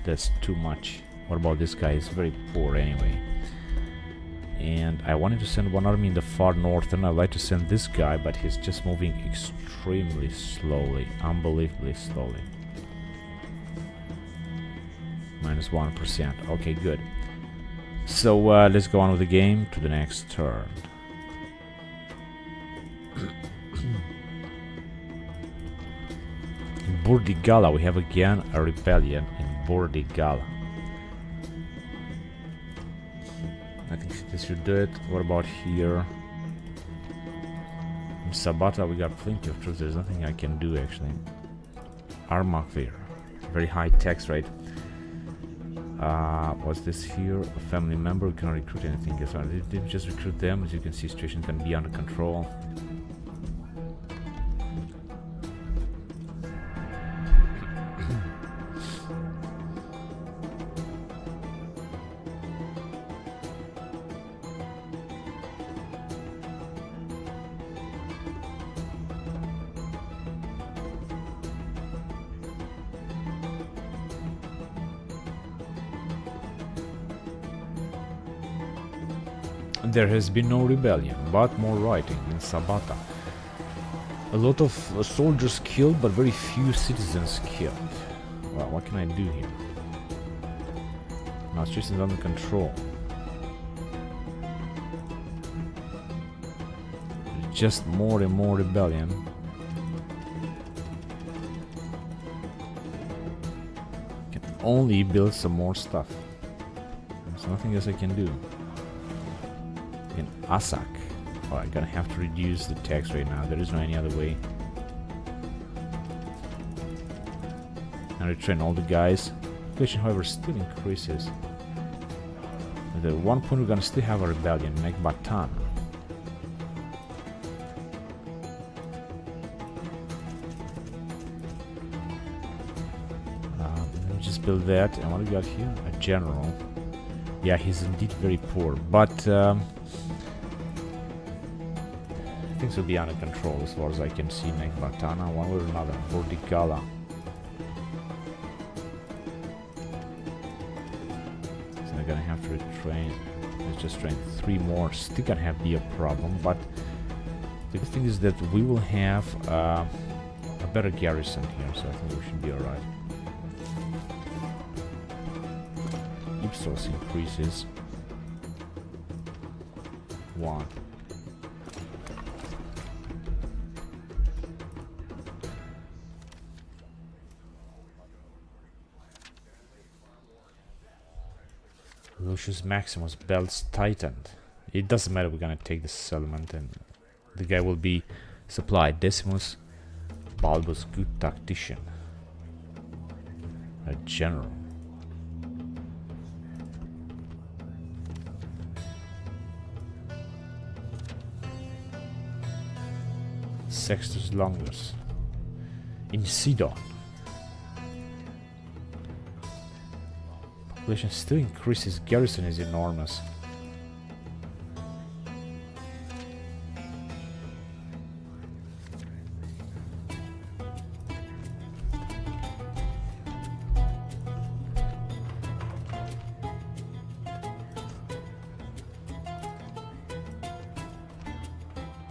That's too much. What about this guy? He's very poor anyway. and I wanted to send one army in the far north, and I'd like to send this guy, but he's just moving extremely slowly, unbelievably slowly. -1%. Okay, good. So let's go on with the game to the next turn. In Burdigala, we have again a rebellion in Burdigala. I think this should do it. What about here? In Sabata, we got plenty of troops. There's nothing I can do actually. Armakvir, very high tax rate. What's this here? A family member. We cannot recruit anything else. Did just recruit them. As you can see, situation can be under control. There has been no rebellion, but more rioting in Sabata. A lot of soldiers killed, but very few citizens killed. Well, what can I do here? Now situation is under control. Just more and more rebellion. Can only build some more stuff. There's nothing else I can do. In Asak. Oh, I'm gonna have to reduce the tax right now. There is no any other way. And retrain all the guys. Inflation, however, still increases. At one point, we're gonna still have a rebellion. Nekbatan. Let me just build that. And what do we got here? A general. Yeah, he's indeed very poor, but things will be under control as far as I can see. Nekbatana, one way or another. Burdigala. So they're gonna have to retrain. Let's just train 3 more. Still gonna have be a problem, but the good thing is that we will have a better garrison here, so I think we should be alright. Ipsos increases 1. Lucius Maximus belts tightened. It doesn't matter, we're gonna take the settlement and the guy will be supplied. Decimus Balbus, good tactician. A general. Sextus Longus. In Sidon. Population still increases, garrison is enormous.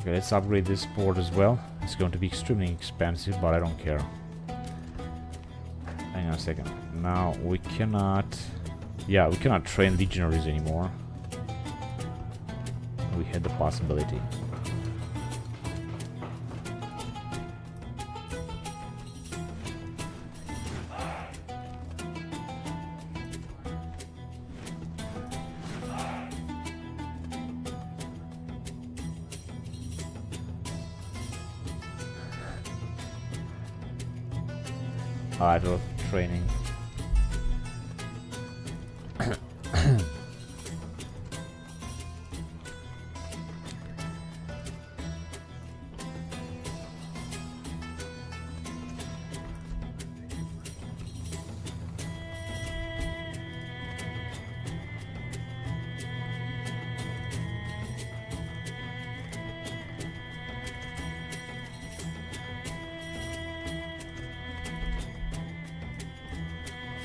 Okay, let's upgrade this port as well. It's going to be extremely expensive, but I don't care. Hang on a second. Now we cannot... Yeah, we cannot train legionaries anymore. We had the possibility. Out of training.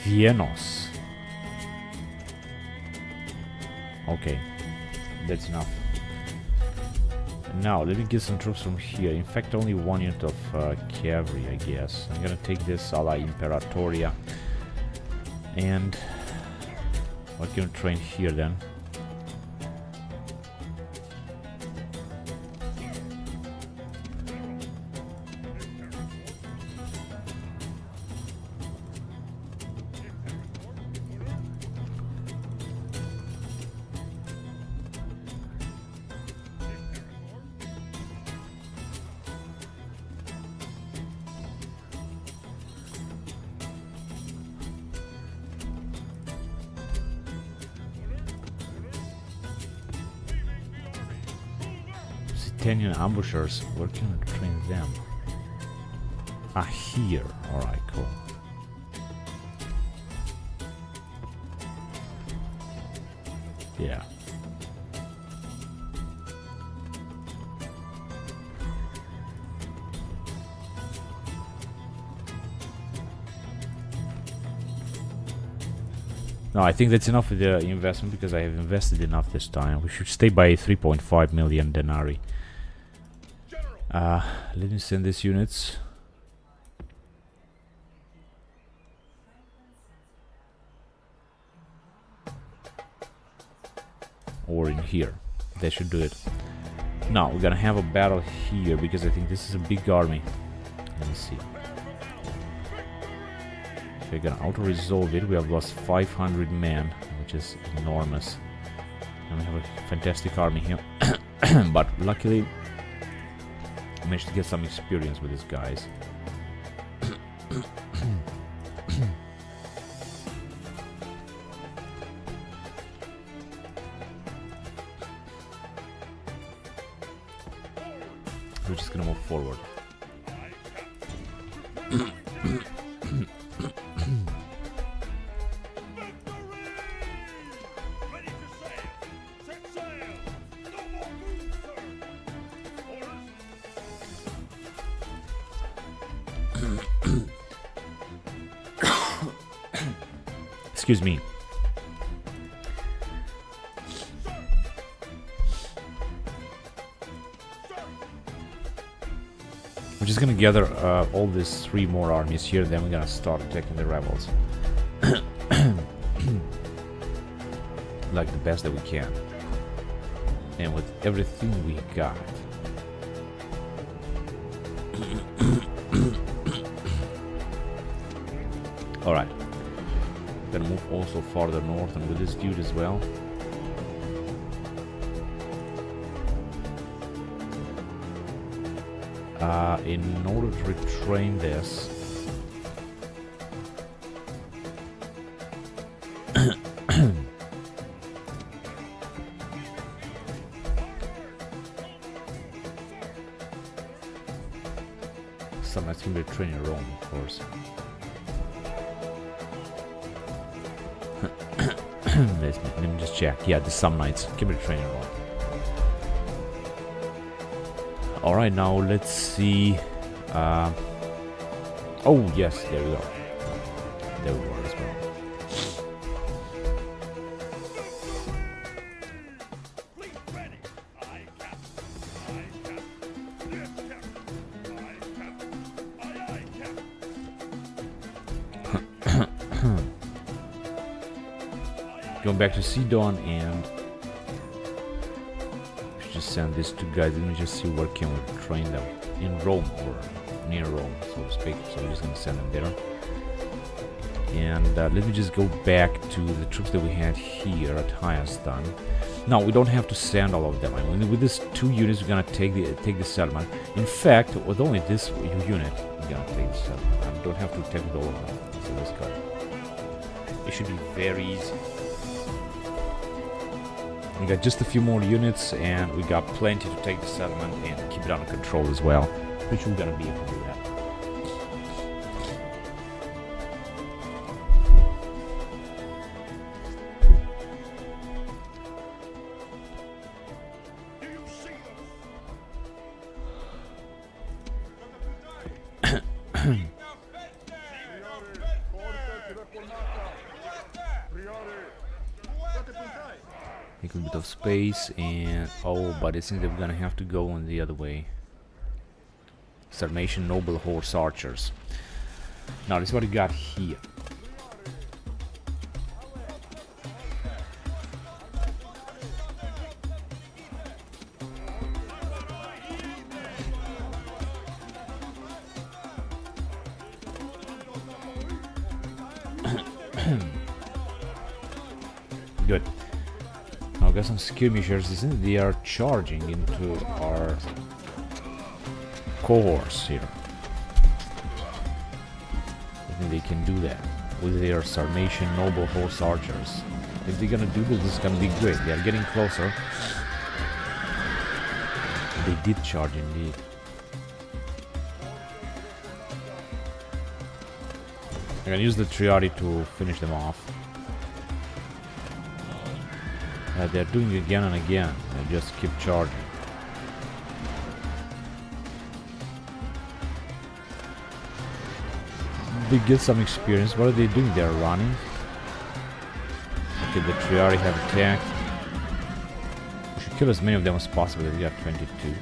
Vienos. Okay. That's enough. Now, let me get some troops from here. In fact, only one unit of cavalry, I guess. I'm gonna take this a la Imperatoria. And what can we train here then? Italian ambushers, where can I train them? Ah, here. Alright, cool. Yeah. No, I think that's enough for the investment because I have invested enough this time. We should stay by 3.5 million denarii. Let me send these units. Or in here. They should do it. Now, we're gonna have a battle here because I think this is a big army. Let me see. If we're gonna auto-resolve it, we have lost 500 men, which is enormous. And we have a fantastic army here. But luckily, I managed to get some experience with these guys. We're just gonna move forward. Excuse me. We're just gonna gather all these 3 more armies here, then we're gonna start attacking the rebels. Like the best that we can. And with everything we got. Alright. Gonna move also farther north and with this dude as well. In order to retrain this, sometimes can be trained in Rome, of course. Let me just check. Yeah, the Samnites can be trained in Rome. Alright, now let's see. Oh, yes, there we go. There we go as well. Going back to Sidon and just send these 2 guys. Let me just see where can we train them. In Rome or near Rome, so to speak. So we're just gonna send them there. And let me just go back to the troops that we had here at Hayastan. Now we don't have to send all of them. I mean, with these 2 units, we're gonna take the settlement. In fact, with only this unit, we're gonna take the settlement. I don't have to take with all of them. So let's go. It should be very easy. We got just a few more units, and we got plenty to take the settlement and keep it under control as well, which we're gonna be able to do that. Make a bit of space and... Oh, but it seems that we're gonna have to go on the other way. Sarmatian noble horse archers. Now, this is what we got here. Good. Now, got some skirmishers. Isn't they are charging into our cohorts here. I think they can do that with their Sarmatian noble horse archers. If they're gonna do this, this is gonna be great. They are getting closer. They did charge indeed. I can use the Triari to finish them off. They're doing it again and again. They just keep charging. They get some experience. What are they doing? They're running. Okay, the Triari have attacked. We should kill as many of them as possible. We got 22.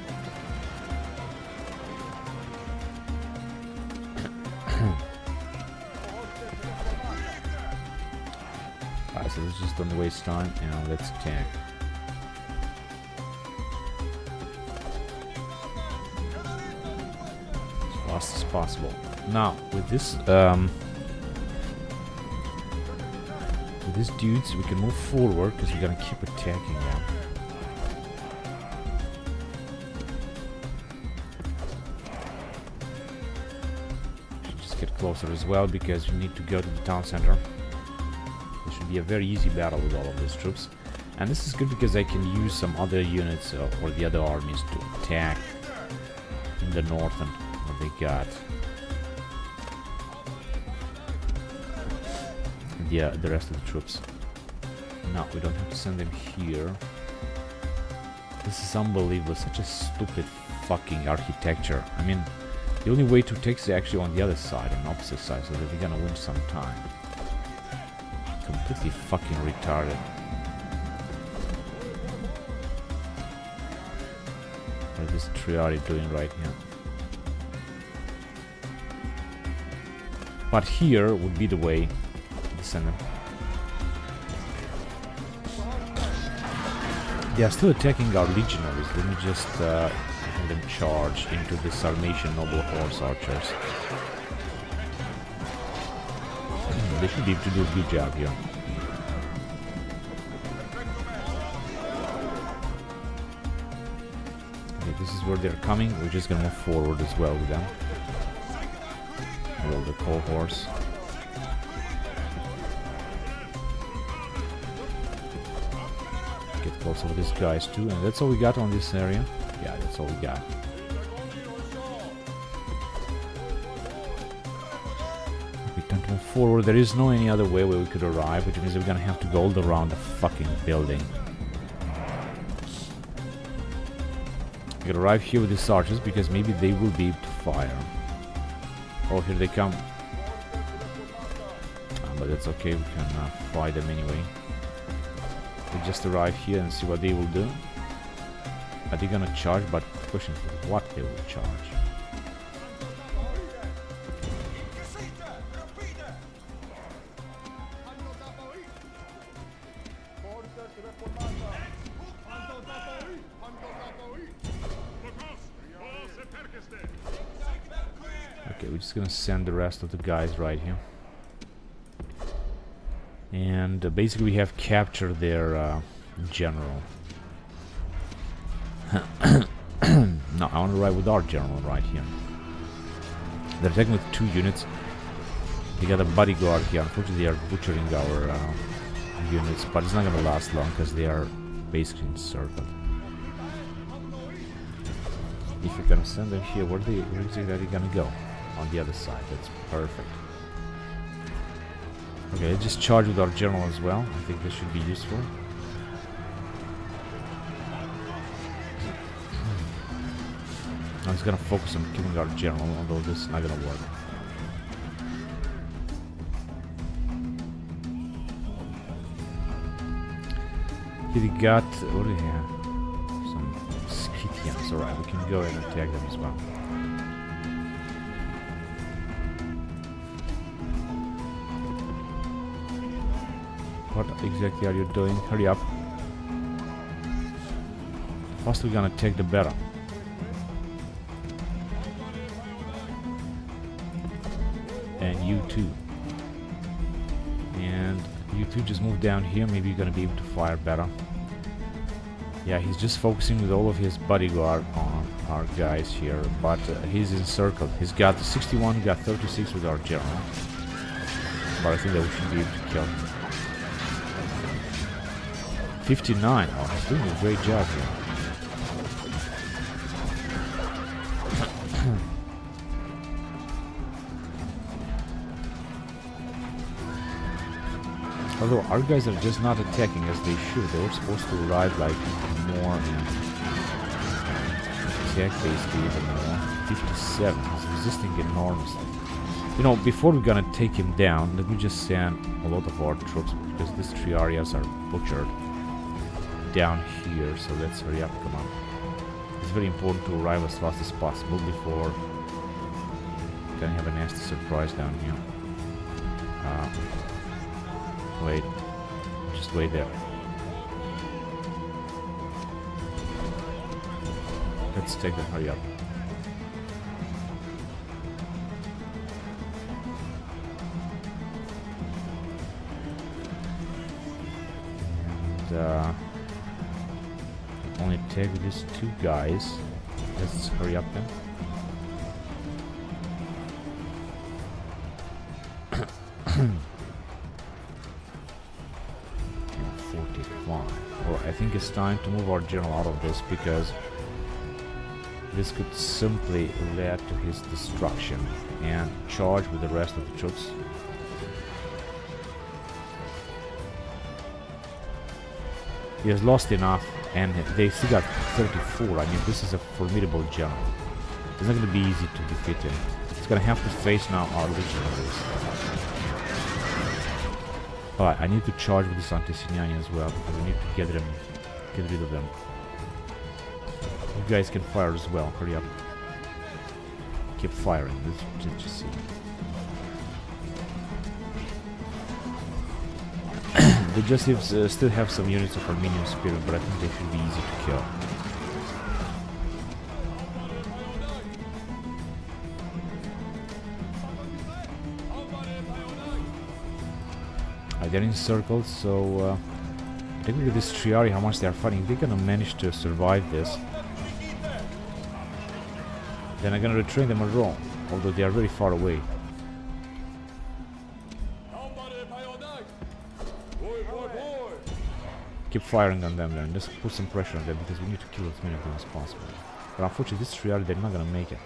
Alright, so let's just don't waste time and let's attack. As fast as possible. Now, with this, with these dudes, we can move forward because we're gonna keep attacking them. Should just get closer as well because we need to go to the town center. This should be a very easy battle with all of these troops, and this is good because I can use some other units or the other armies to attack in the north and what they got. Yeah, the rest of the troops. No, we don't have to send them here. This is unbelievable. Such a stupid fucking architecture. I mean, the only way to take is actually on the other side, on the opposite side, so that we're gonna win some time. Completely fucking retarded. What is this Triari doing right here? But here would be the way. Send them. They are still attacking our legionaries. Let me just have them charge into the Sarmatian noble horse archers. They should be able to do a good job here. Okay, this is where they're coming. We're just gonna move forward as well with them. Roll the cohorts. Get closer with these guys too, and that's all we got on this area. Yeah, that's all we got. We don't move forward. There is no any other way where we could arrive, which means we're gonna have to go all around the fucking building. We could arrive here with these archers because maybe they will be able to fire. Oh, here they come. But that's okay, we can fight them anyway. We just arrive here and see what they will do. Are they gonna charge? But the question is what they will charge. Okay, we're just gonna send the rest of the guys right here. And basically we have captured their general. Now I want to ride with our general right here. They're attacking with 2 units. They got a bodyguard here. Unfortunately they are butchering our units, but it's not gonna last long because they are basically encircled. If you're gonna send them here, where is it gonna go? On the other side. That's perfect. Okay, let's just charge with our general as well. I think this should be useful. I was gonna focus on killing our general, although this is not gonna work. We got... what do we have? Some Scythians. Alright, we can go ahead and attack them as well. What exactly are you doing? Hurry up. The faster we're gonna take, the better. And you too. And you two just move down here. Maybe you're gonna be able to fire better. Yeah, he's just focusing with all of his bodyguard on our guys here, but he's encircled. He's got 61, got 36 with our general. But I think that we should be able to kill him. 59. Oh, he's doing a great job here. Although our guys are just not attacking as they should. They were supposed to arrive like more and attack basically even more. 57. He's resisting enormously. You know, before we're gonna take him down, let me just send a lot of our troops because these three areas are butchered down here. So let's hurry up. Come on. It's very important to arrive as fast as possible before we can have a nasty surprise down here. Wait, just wait there. Let's take them, hurry up. And only take these two guys. Let's hurry up then. I think it's time to move our general out of this because this could simply lead to his destruction and charge with the rest of the troops. He has lost enough and they still got 34. I mean, this is a formidable general. It's not going to be easy to defeat him. He's going to have to face now our legionaries. Alright, I need to charge with this Anticignani as well, because I need to get rid of them. You guys can fire as well, hurry up. Keep firing, let's just see. The Justives still have some units of Armenian Spirit, but I think they should be easy to kill. They're encircled, so take a look at this Triari, how much they are fighting. If they're gonna manage to survive this, then I'm gonna retrain them at Rome, although they are very far away. Keep firing on them then, just put some pressure on them because we need to kill as many of them as possible. But unfortunately this Triari, they're not gonna make it.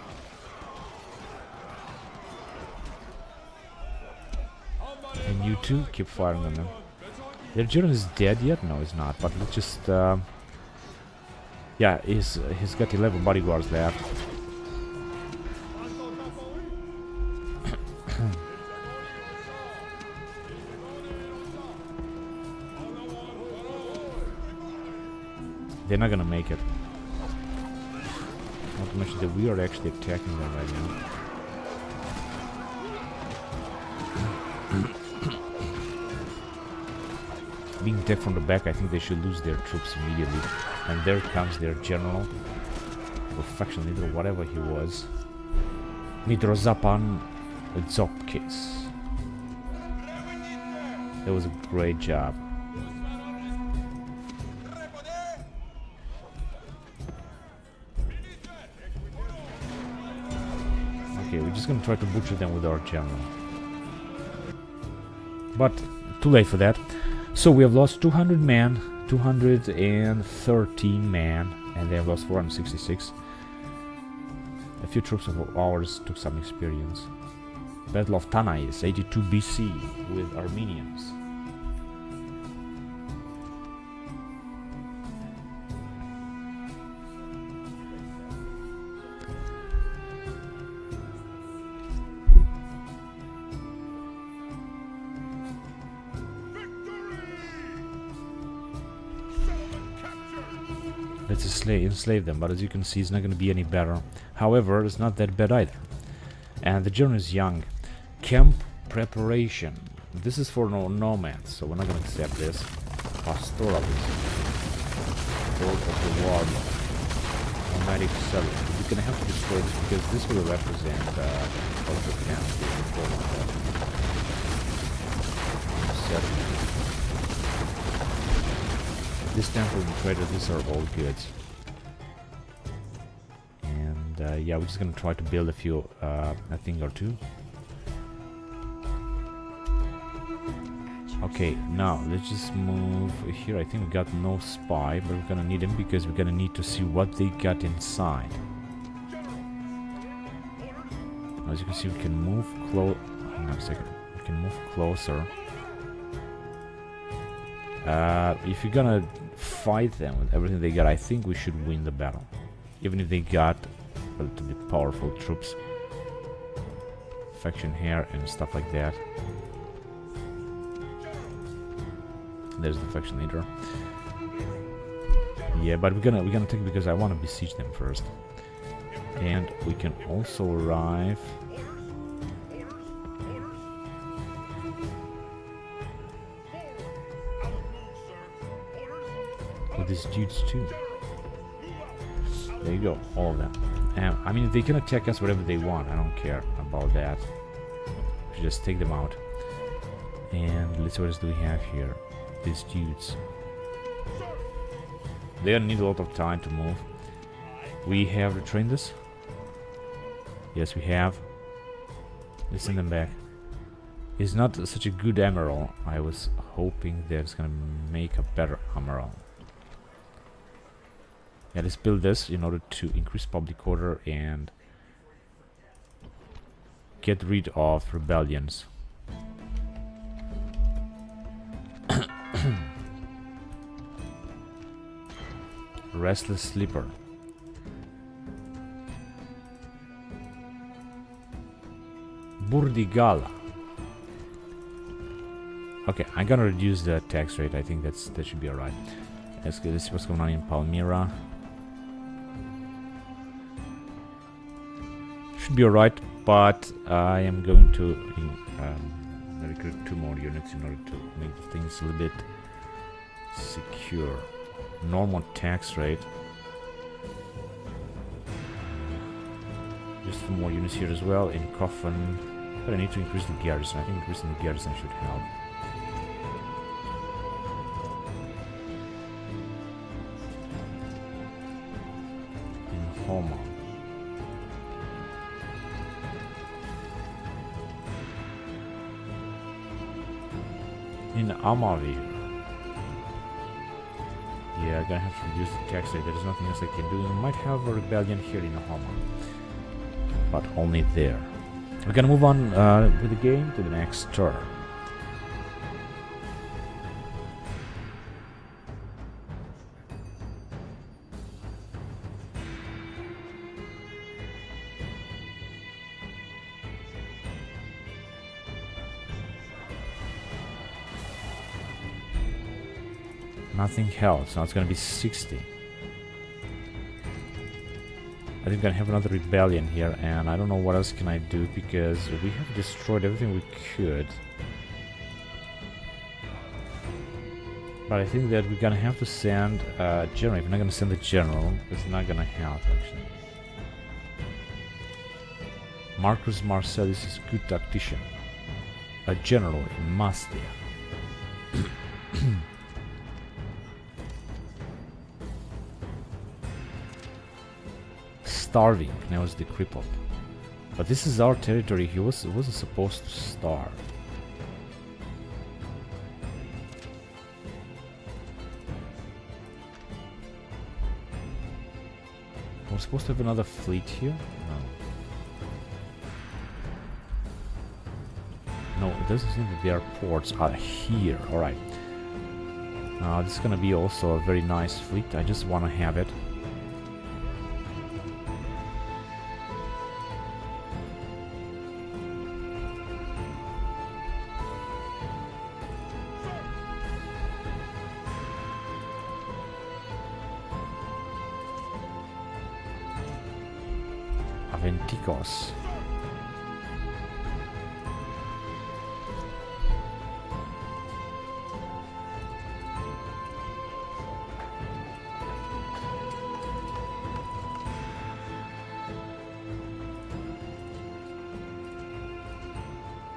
And you two, keep firing on them. Their general is dead yet? No, he's not. But let's just... yeah, he's got 11 bodyguards left. They're not gonna make it. Not to mention that we are actually attacking them right now. Being attacked from the back, I think they should lose their troops immediately. And there comes their general, or faction leader, whatever he was, Midrozapan Zopkis. That was a great job. Okay, we're just gonna try to butcher them with our general. But too late for that. So we have lost 200 men, 213 men, and they have lost 466. A few troops of ours took some experience. Battle of Tanais, 82 BC, with Armenians. Let's enslave them, but as you can see, it's not going to be any better. However, it's not that bad either. And the general is young. Camp preparation. This is for nomads, so we're not going to accept this. Pastoralism. Lord of the Warlord. Nomadic settlement. We're going to have to destroy this because this will represent cultural camp. This temple and trader, these are all goods. And yeah, we're just gonna try to build a few, a thing or two. Okay, now let's just move here. I think we got no spy, but we're gonna need him because we're gonna need to see what they got inside. As you can see, we can move close. Hang on a second. We can move closer. If you're gonna fight them with everything they got, I think we should win the battle. Even if they got relatively powerful troops. Faction here and stuff like that. There's the faction leader. Yeah, but we're gonna take it because I want to besiege them first. And we can also arrive. With these dudes too. There you go, all of them. I mean, they can attack us whatever they want. I don't care about that. We should just take them out. And let's see what else do we have here. These dudes. They need a lot of time to move. We have retrained this. Yes, we have. Let's send them back. It's not such a good emerald. I was hoping that it's gonna make a better emerald. Yeah, let's build this in order to increase public order and get rid of rebellions. Restless sleeper. Burdigala. Okay, I'm gonna reduce the tax rate. I think that should be alright. Let's see what's going on in Palmyra. Should be alright, but I am going to recruit 2 more units in order to make things a little bit secure. Normal tax rate. Just 2 more units here as well in Coffin. But I need to increase the garrison. I think increasing the garrison should help. In Homa. In Amavi. Yeah, I'm gonna have to reduce the tax rate. There's nothing else I can do. We might have a rebellion here in Homa, but only there. We're gonna move on with the game to the next turn. Nothing else. Now it's gonna be 60. I think I'm gonna have another rebellion here, and I don't know what else can I do because we have destroyed everything we could. But I think that we're gonna have to send a general. If we're not gonna send the general, it's not gonna help actually. Marcus Marcellus is a good tactician. A general in Mastia. Starving, now is the crippled. But this is our territory, he wasn't supposed to starve. We're supposed to have another fleet here? No. No, it doesn't seem that their ports are here. Alright. This is gonna be also a very nice fleet, I just wanna have it. Aventicos.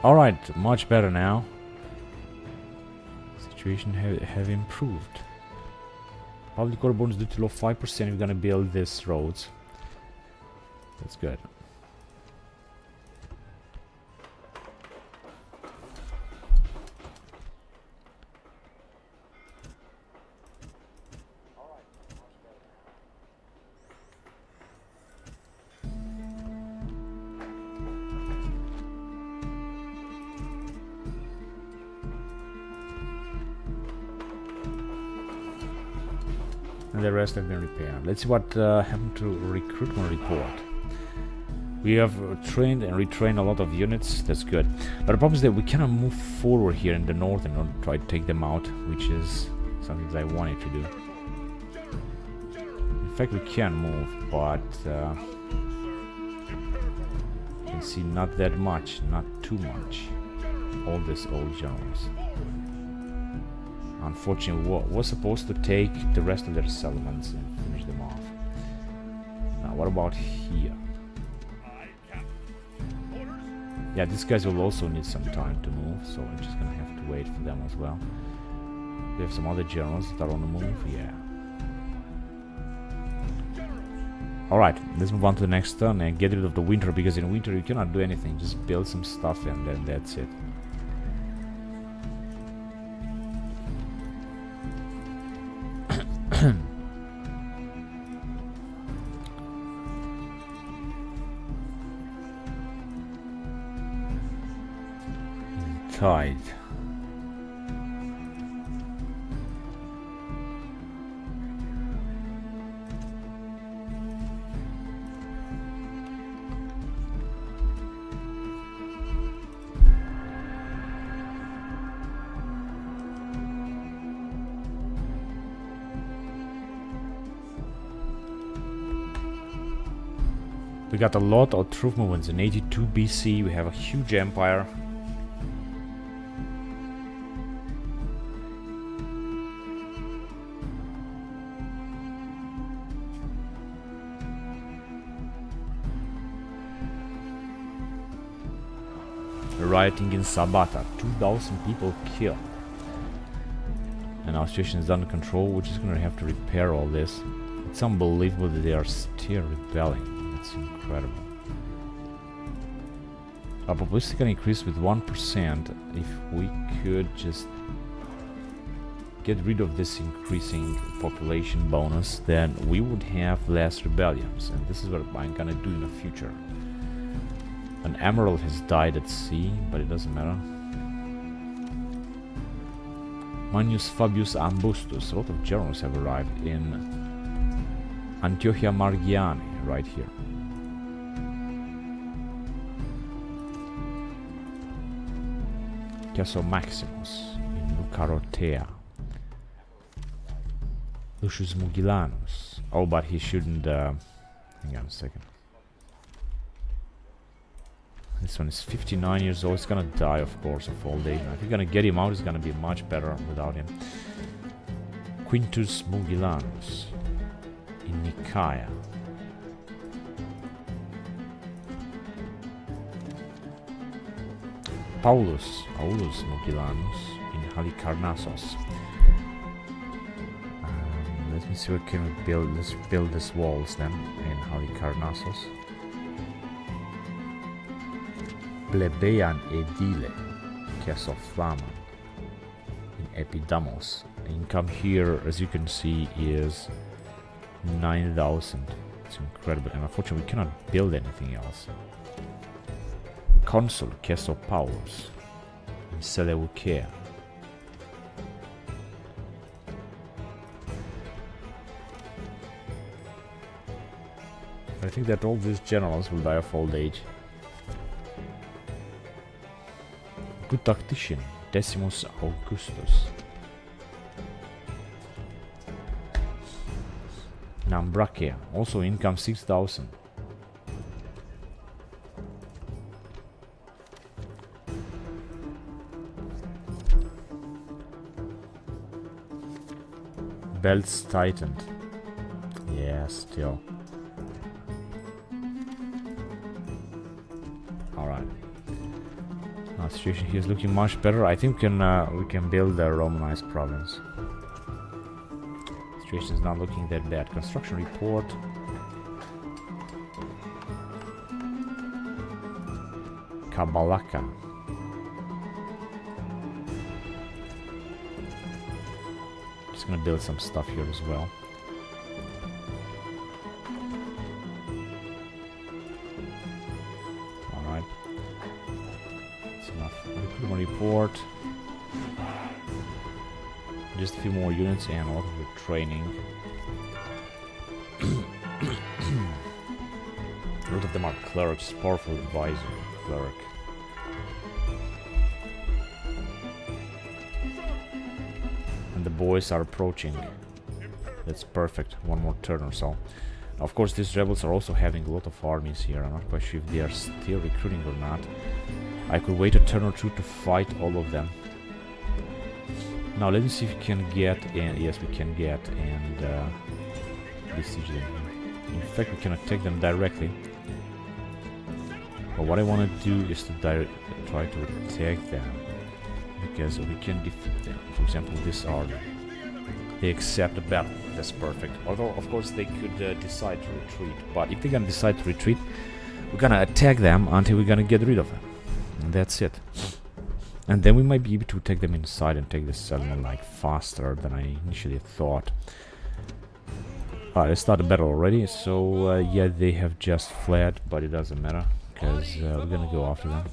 Alright, much better now. Situation have improved. Public order bonus due to low 5%. We're gonna build these roads. That's good. And the rest have been repaired. Let's see what happened to recruitment report. We have trained and retrained a lot of units. That's good. But the problem is that we cannot move forward here in the north and not try to take them out, which is something that I wanted to do. In fact, we can move, but you can see not that much, not too much. All these old generals. Unfortunately, we're supposed to take the rest of their settlements and finish them off. Now, what about here? Yeah, these guys will also need some time to move, so I'm just gonna have to wait for them as well. We have some other generals that are on the move, yeah. Alright, let's move on to the next turn and get rid of the winter, because in winter you cannot do anything, just build some stuff and then that's it. Tide. We got a lot of troop movements in 82 BC. We have a huge empire. Rioting in Sabata, 2,000 people killed. And our situation is under control. We're just gonna have to repair all this. It's unbelievable that they are still rebelling. It's incredible. Our population can increase with 1%. If we could just get rid of this increasing population bonus, then we would have less rebellions. And this is what I'm gonna do in the future. An emerald has died at sea, but it doesn't matter. Manius Fabius Ambustus. A lot of generals have arrived in Antiochia Margiani, right here. Caso Maximus in Lucarotea. Lucius Mugilanus. Oh, but he shouldn't. Hang on a second. This one is 59 years old. He's gonna die, of course, of old age. If you're gonna get him out, it's gonna be much better without him. Quintus Mugilanus in Nicaea. Aulus Mugilanus in Halicarnassos. Let me see what can we build. Let's build these walls then in Halicarnassos. Plebeian Edile, Castle Flaman in Epidamos. Income here, as you can see, is 9,000. It's incredible, and unfortunately we cannot build anything else. Consul Castle Paulus in Seleucia. I think that all these generals will die of old age. Good tactician, Decimus Augustus. Nambracia, also income 6,000. Belts tightened. Yeah, still. Alright. Now the situation here is looking much better. I think we can build a Romanized province. Situation is not looking that bad. Construction report. Kabalaka. Just gonna build some stuff here as well. Alright. That's enough. Recruitment report. Just a few more units and a lot of the training. A lot of them are clerics, powerful advisor, cleric. And the boys are approaching. That's perfect. One more turn or so. Of course, these rebels are also having a lot of armies here. I'm not quite sure if they are still recruiting or not. I could wait a turn or two to fight all of them. Now let me see if we can get, and yes we can get, and besiege them. In fact we can attack them directly. But what I want to do is to try to attack them, because we can defeat them. For example, this army. They accept the battle. That's perfect. Although of course they could decide to retreat. But if they're gonna decide to retreat, we're gonna attack them until we're gonna get rid of them. And that's it. And then we might be able to take them inside and take the settlement like faster than I initially thought. Alright, let's start the battle already. So yeah, they have just fled, but it doesn't matter because we're gonna go after them.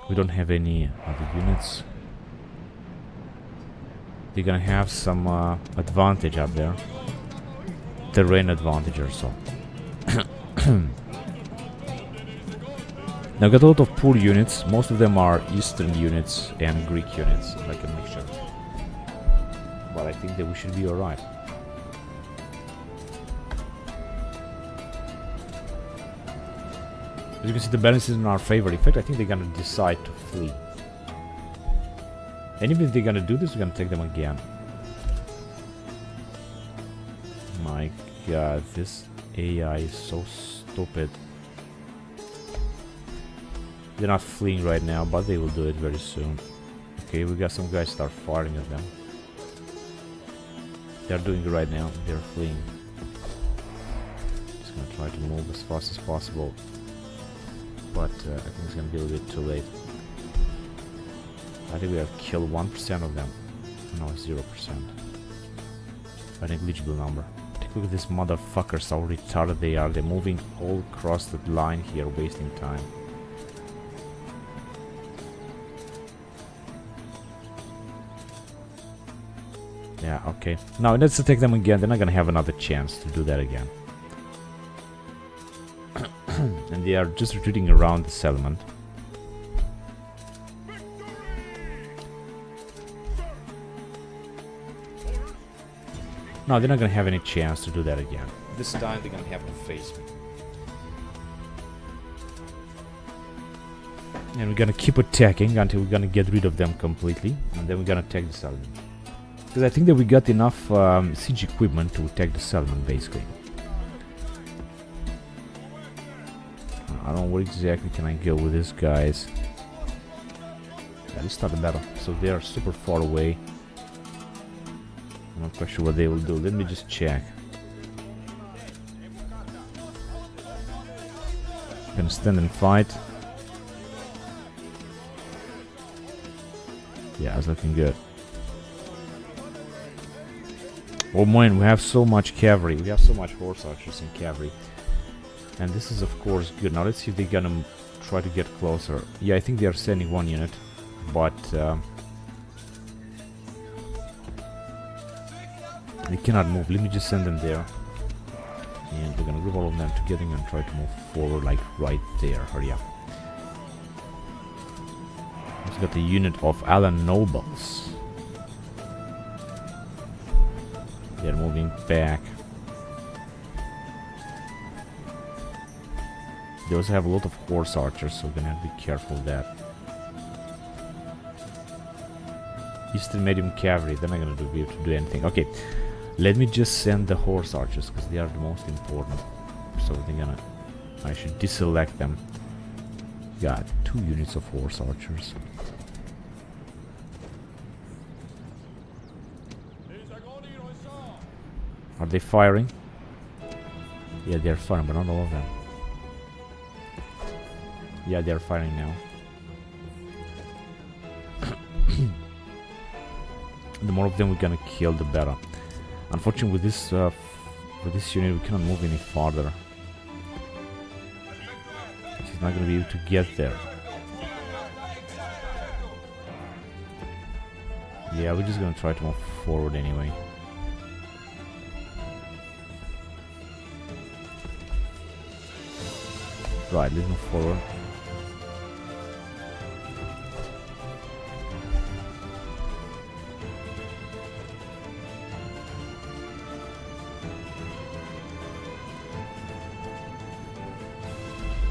We don't have any other units. They're gonna have some advantage up there, terrain advantage or so. Now, I've got a lot of poor units. Most of them are Eastern units and Greek units, like a mixture. But I think that we should be alright. As you can see, the balance is in our favor. In fact, I think they're gonna decide to flee. And even if they're gonna do this, we're gonna take them again. My god, this AI is so stupid. They're not fleeing right now, but they will do it very soon. Okay, we got some guys start firing at them. They're doing it right now. They're fleeing. Just gonna try to move as fast as possible. But I think it's gonna be a little bit too late. I think we have killed 1% of them. No, 0%. A negligible number. Take a look at these motherfuckers, how retarded they are. They're moving all across the line here, wasting time. Yeah, okay. Now let's attack them again. They're not gonna have another chance to do that again. And they are just retreating around the settlement. No, they're not gonna have any chance to do that again. This time they're gonna have to face me. And we're gonna keep attacking until we're gonna get rid of them completely. And then we're gonna attack the settlement. Because I think that we got enough siege equipment to attack the settlement, basically. I don't know where exactly can I go with these guys. Yeah, let's start the battle. So they are super far away. I'm not quite sure what they will do. Let me just check. Gonna stand and fight. Yeah, it's looking good. Oh man, we have so much cavalry. We have so much horse archers and cavalry. And this is of course good. Now let's see if they're gonna try to get closer. Yeah, I think they are sending one unit. But they cannot move. Let me just send them there. And we're gonna group all of them together and try to move forward like right there. Hurry up. We've got the unit of Alan Nobles. They're moving back. They also have a lot of horse archers, so we're gonna have to be careful of that. Eastern medium cavalry. They're not gonna be able to do anything. Okay, let me just send the horse archers because they are the most important. So they're gonna. I should deselect them. Got 2 units of horse archers. Are they firing? Yeah, they're firing, but not all of them. Yeah, they're firing now. The more of them we're gonna kill, the better. Unfortunately, with this unit, we cannot move any farther. He's not gonna be able to get there. Yeah, we're just gonna try to move forward anyway. Right, let's move forward.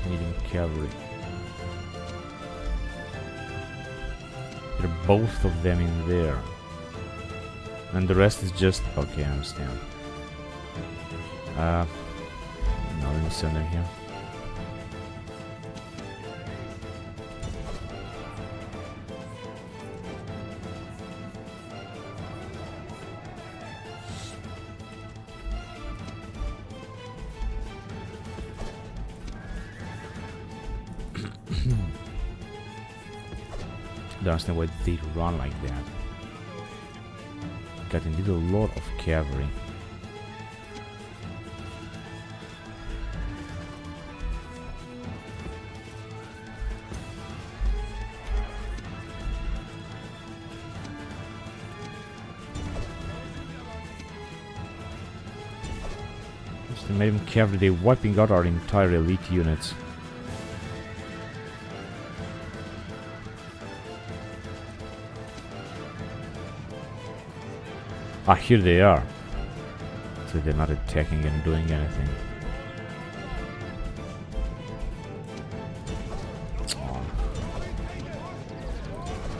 Medium cavalry. There are both of them in there. And the rest is just... Okay, I understand. No, let me send them here. I don't understand why they run like that. Got indeed a lot of cavalry. Just the medium cavalry, they're wiping out our entire elite units. Ah, here they are. So they're not attacking and doing anything. Oh.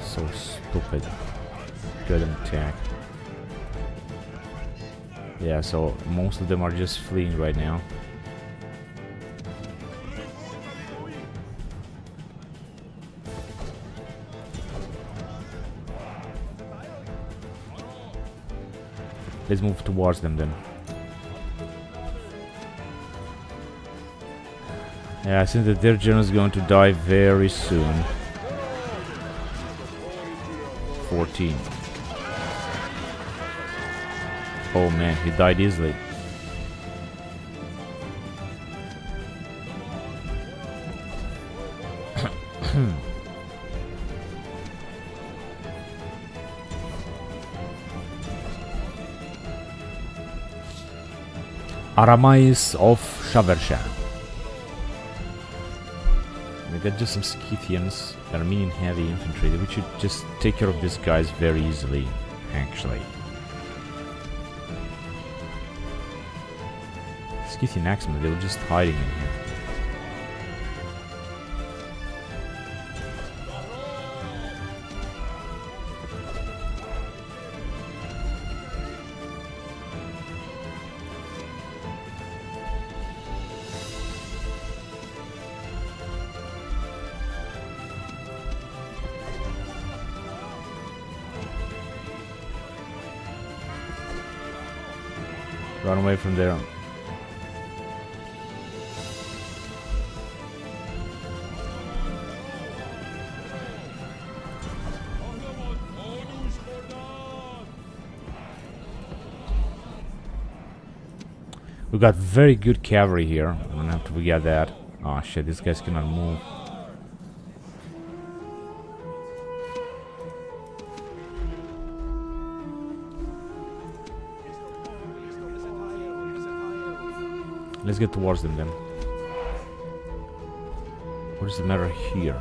So stupid. Good attack. Yeah, so most of them are just fleeing right now. Let's move towards them then. Yeah, I think that their general is going to die very soon. 14. Oh man, he died easily. Aramais of Shaversha. We got just some Scythians, Armenian heavy infantry. We should just take care of these guys very easily, actually. Scythian axemen, they were just hiding in here. Run away from there. We got very good cavalry here. I'm gonna have to forget that. Oh shit, these guys cannot move. Let's get towards them then. What is the matter here?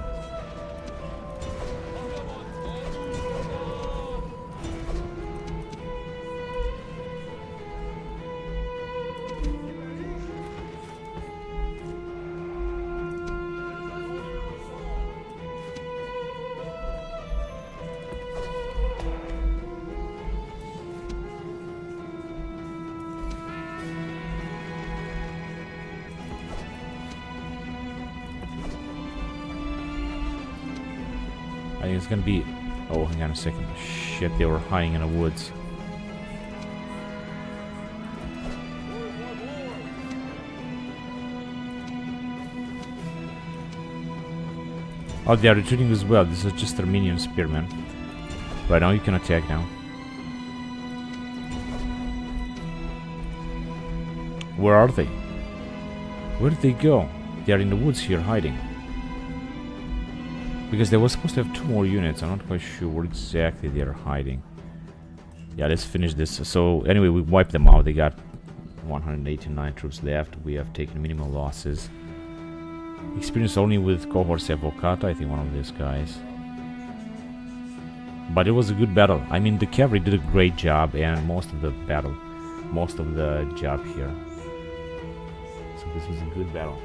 it's gonna be... Oh, hang on a second. Shit, they were hiding in the woods. Oh, they are retreating as well. This is just Armenian spearmen. Right now you can attack now. Where are they? Where did they go? They are in the woods here hiding. Because they were supposed to have 2 more units. I'm not quite sure where exactly they are hiding. Yeah, let's finish this. So anyway, we wiped them out. They got 189 troops left. We have taken minimal losses. Experience only with cohorts Avocata, I think one of these guys. But it was a good battle. I mean, the cavalry did a great job, and most of the job here. So this was a good battle.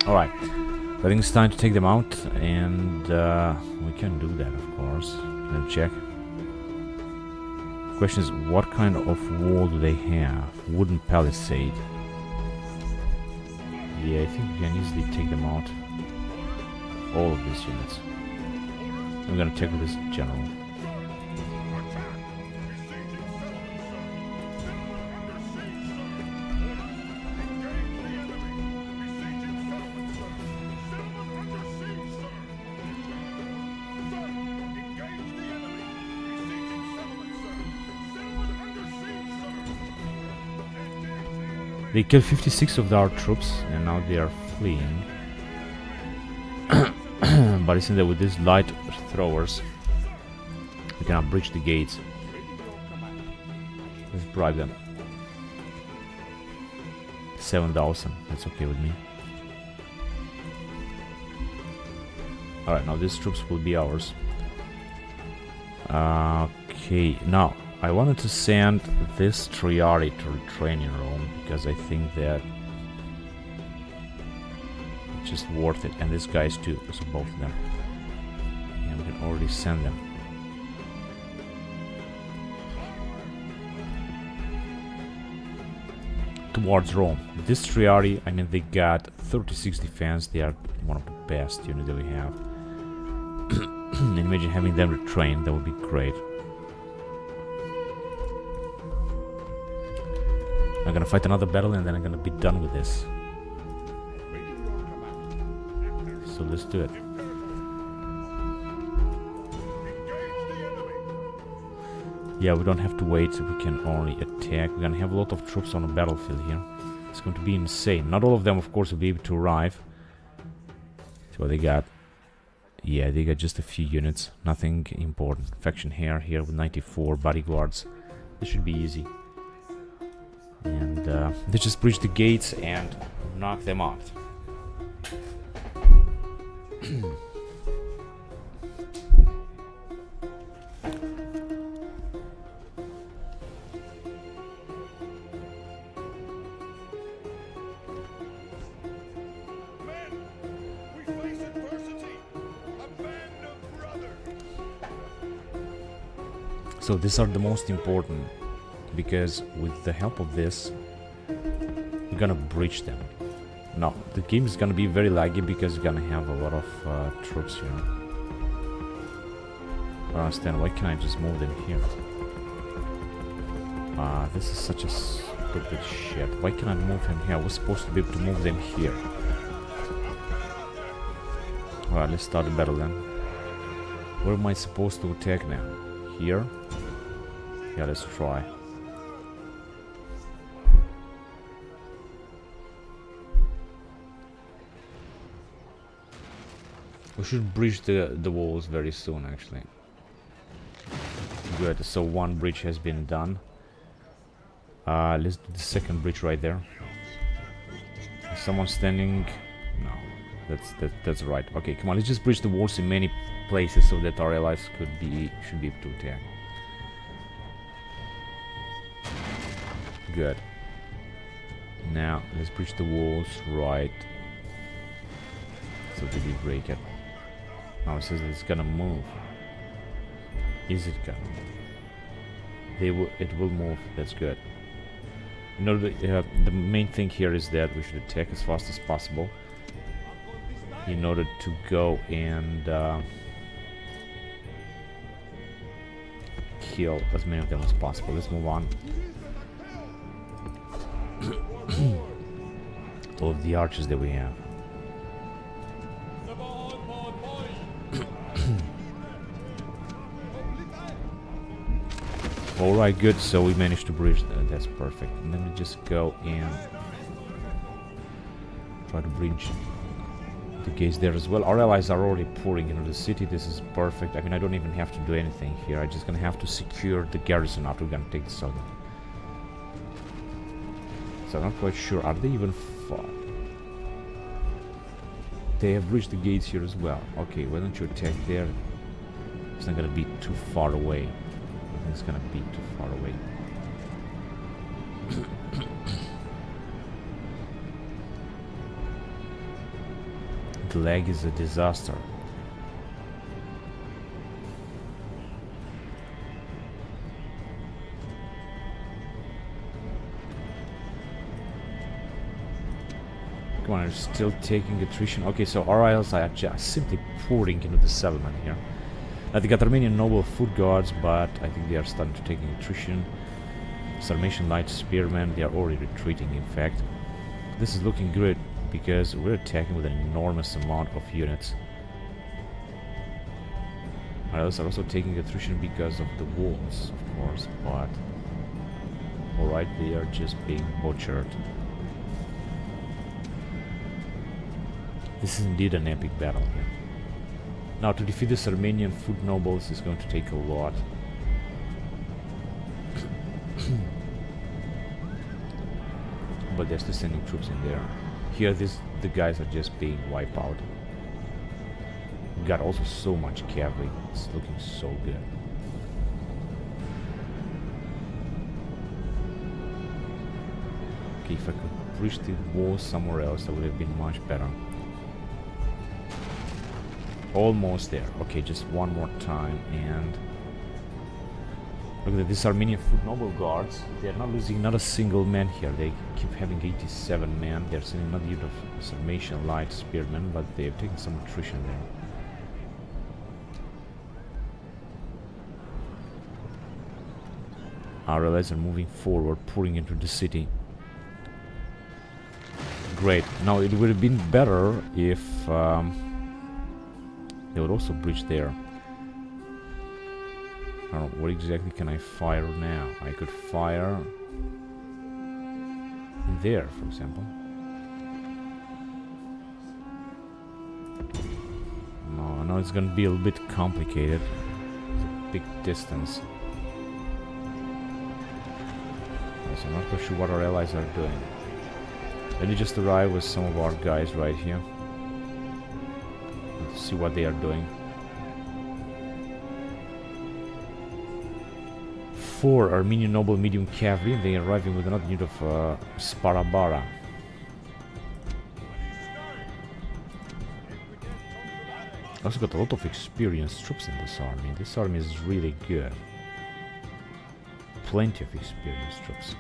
Alright, I think it's time to take them out, and we can do that, of course. Can I check? Question is, what kind of wall do they have? Wooden palisade. Yeah, I think we can easily take them out. All of these units. I'm gonna check with this general. They killed 56 of our troops, and now they are fleeing. But isn't that with these light throwers, we cannot breach the gates. Let's bribe them. 7,000, that's okay with me. Alright, now these troops will be ours. Okay, now I wanted to send this Triari to train in Rome, because I think that it's just worth it, and these guys too, so both of them. Yeah, we can already send them. Towards Rome. This Triari, I mean, they got 36 defense, they are one of the best units that we have. And imagine having them retrained, that would be great. I'm gonna fight another battle and then I'm gonna be done with this. So let's do it. Yeah, we don't have to wait, we can only attack. We're gonna have a lot of troops on the battlefield here. It's going to be insane. Not all of them, of course, will be able to arrive. So they got... Yeah, they got just a few units. Nothing important. Faction here with 94 bodyguards. This should be easy. And they just breach the gates and knock them out. So these are the most important, because with the help of this, we're gonna breach them. Now, the game is gonna be very laggy because you're gonna have a lot of troops here. I don't understand, why can't I just move them here? This is such a stupid shit. Why can't I move him here? I was supposed to be able to move them here. Alright, let's start the battle then. Where am I supposed to attack now? Here? Yeah, let's try. We should breach the walls very soon, actually. Good, so one breach has been done. Let's do the second breach right there. Is someone standing? No, that's right. Okay, come on, let's just breach the walls in many places so that our allies should be able to attack. Good. Now let's breach the walls right, so that we break it. Now it says it's gonna move. Is it gonna move? it will move. That's good. You know, the main thing here is that we should attack as fast as possible in order to go and kill as many of them as possible. Let's move on. All of the archers that we have. Alright, good, so we managed to breach that. That's perfect. And then we just go and try to breach the gates there as well. Our allies are already pouring into the city. This is perfect. I mean, I don't even have to do anything here. I'm just gonna have to secure the garrison after we're gonna take the southern. So I'm not quite sure. Are they even far? They have reached the gates here as well. Okay, why don't you attack there? It's not gonna be too far away. I think it's gonna be too far away. The lag is a disaster. Come on, I'm still taking attrition. Okay, so our allies are just simply pouring into the settlement here. They got Armenian noble foot guards, but I think they are starting to take attrition. Sarmatian light spearmen, they are already retreating, in fact. This is looking good because we're attacking with an enormous amount of units. Our allies are also taking attrition because of the walls, of course, but alright, they are just being butchered. This is indeed an epic battle here. Now, to defeat this Armenian foot nobles is going to take a lot. But they're still sending troops in there. Here, the guys are just being wiped out. We got also so much cavalry. It's looking so good. Okay, if I could push the wall somewhere else, that would have been much better. Almost there. Okay, just one more time, and look at this Armenian foot noble guards. They're not losing not a single man here. They keep having 87 men. They're sending another unit of Sarmatian light spearmen, but they've taken some attrition there. Our allies are moving forward, pouring into the city. Great. Now, it would have been better if they would also breach there. I don't know, what exactly can I fire now? I could fire there, for example. No, it's gonna be a little bit complicated. It's a big distance. So I'm not quite sure what our allies are doing. Let me just arrive with some of our guys right here. Let's see what they are doing. 4 Armenian noble medium cavalry, and they are arriving with another unit of Sparabara. Also got a lot of experienced troops in this army. This army is really good. Plenty of experienced troops.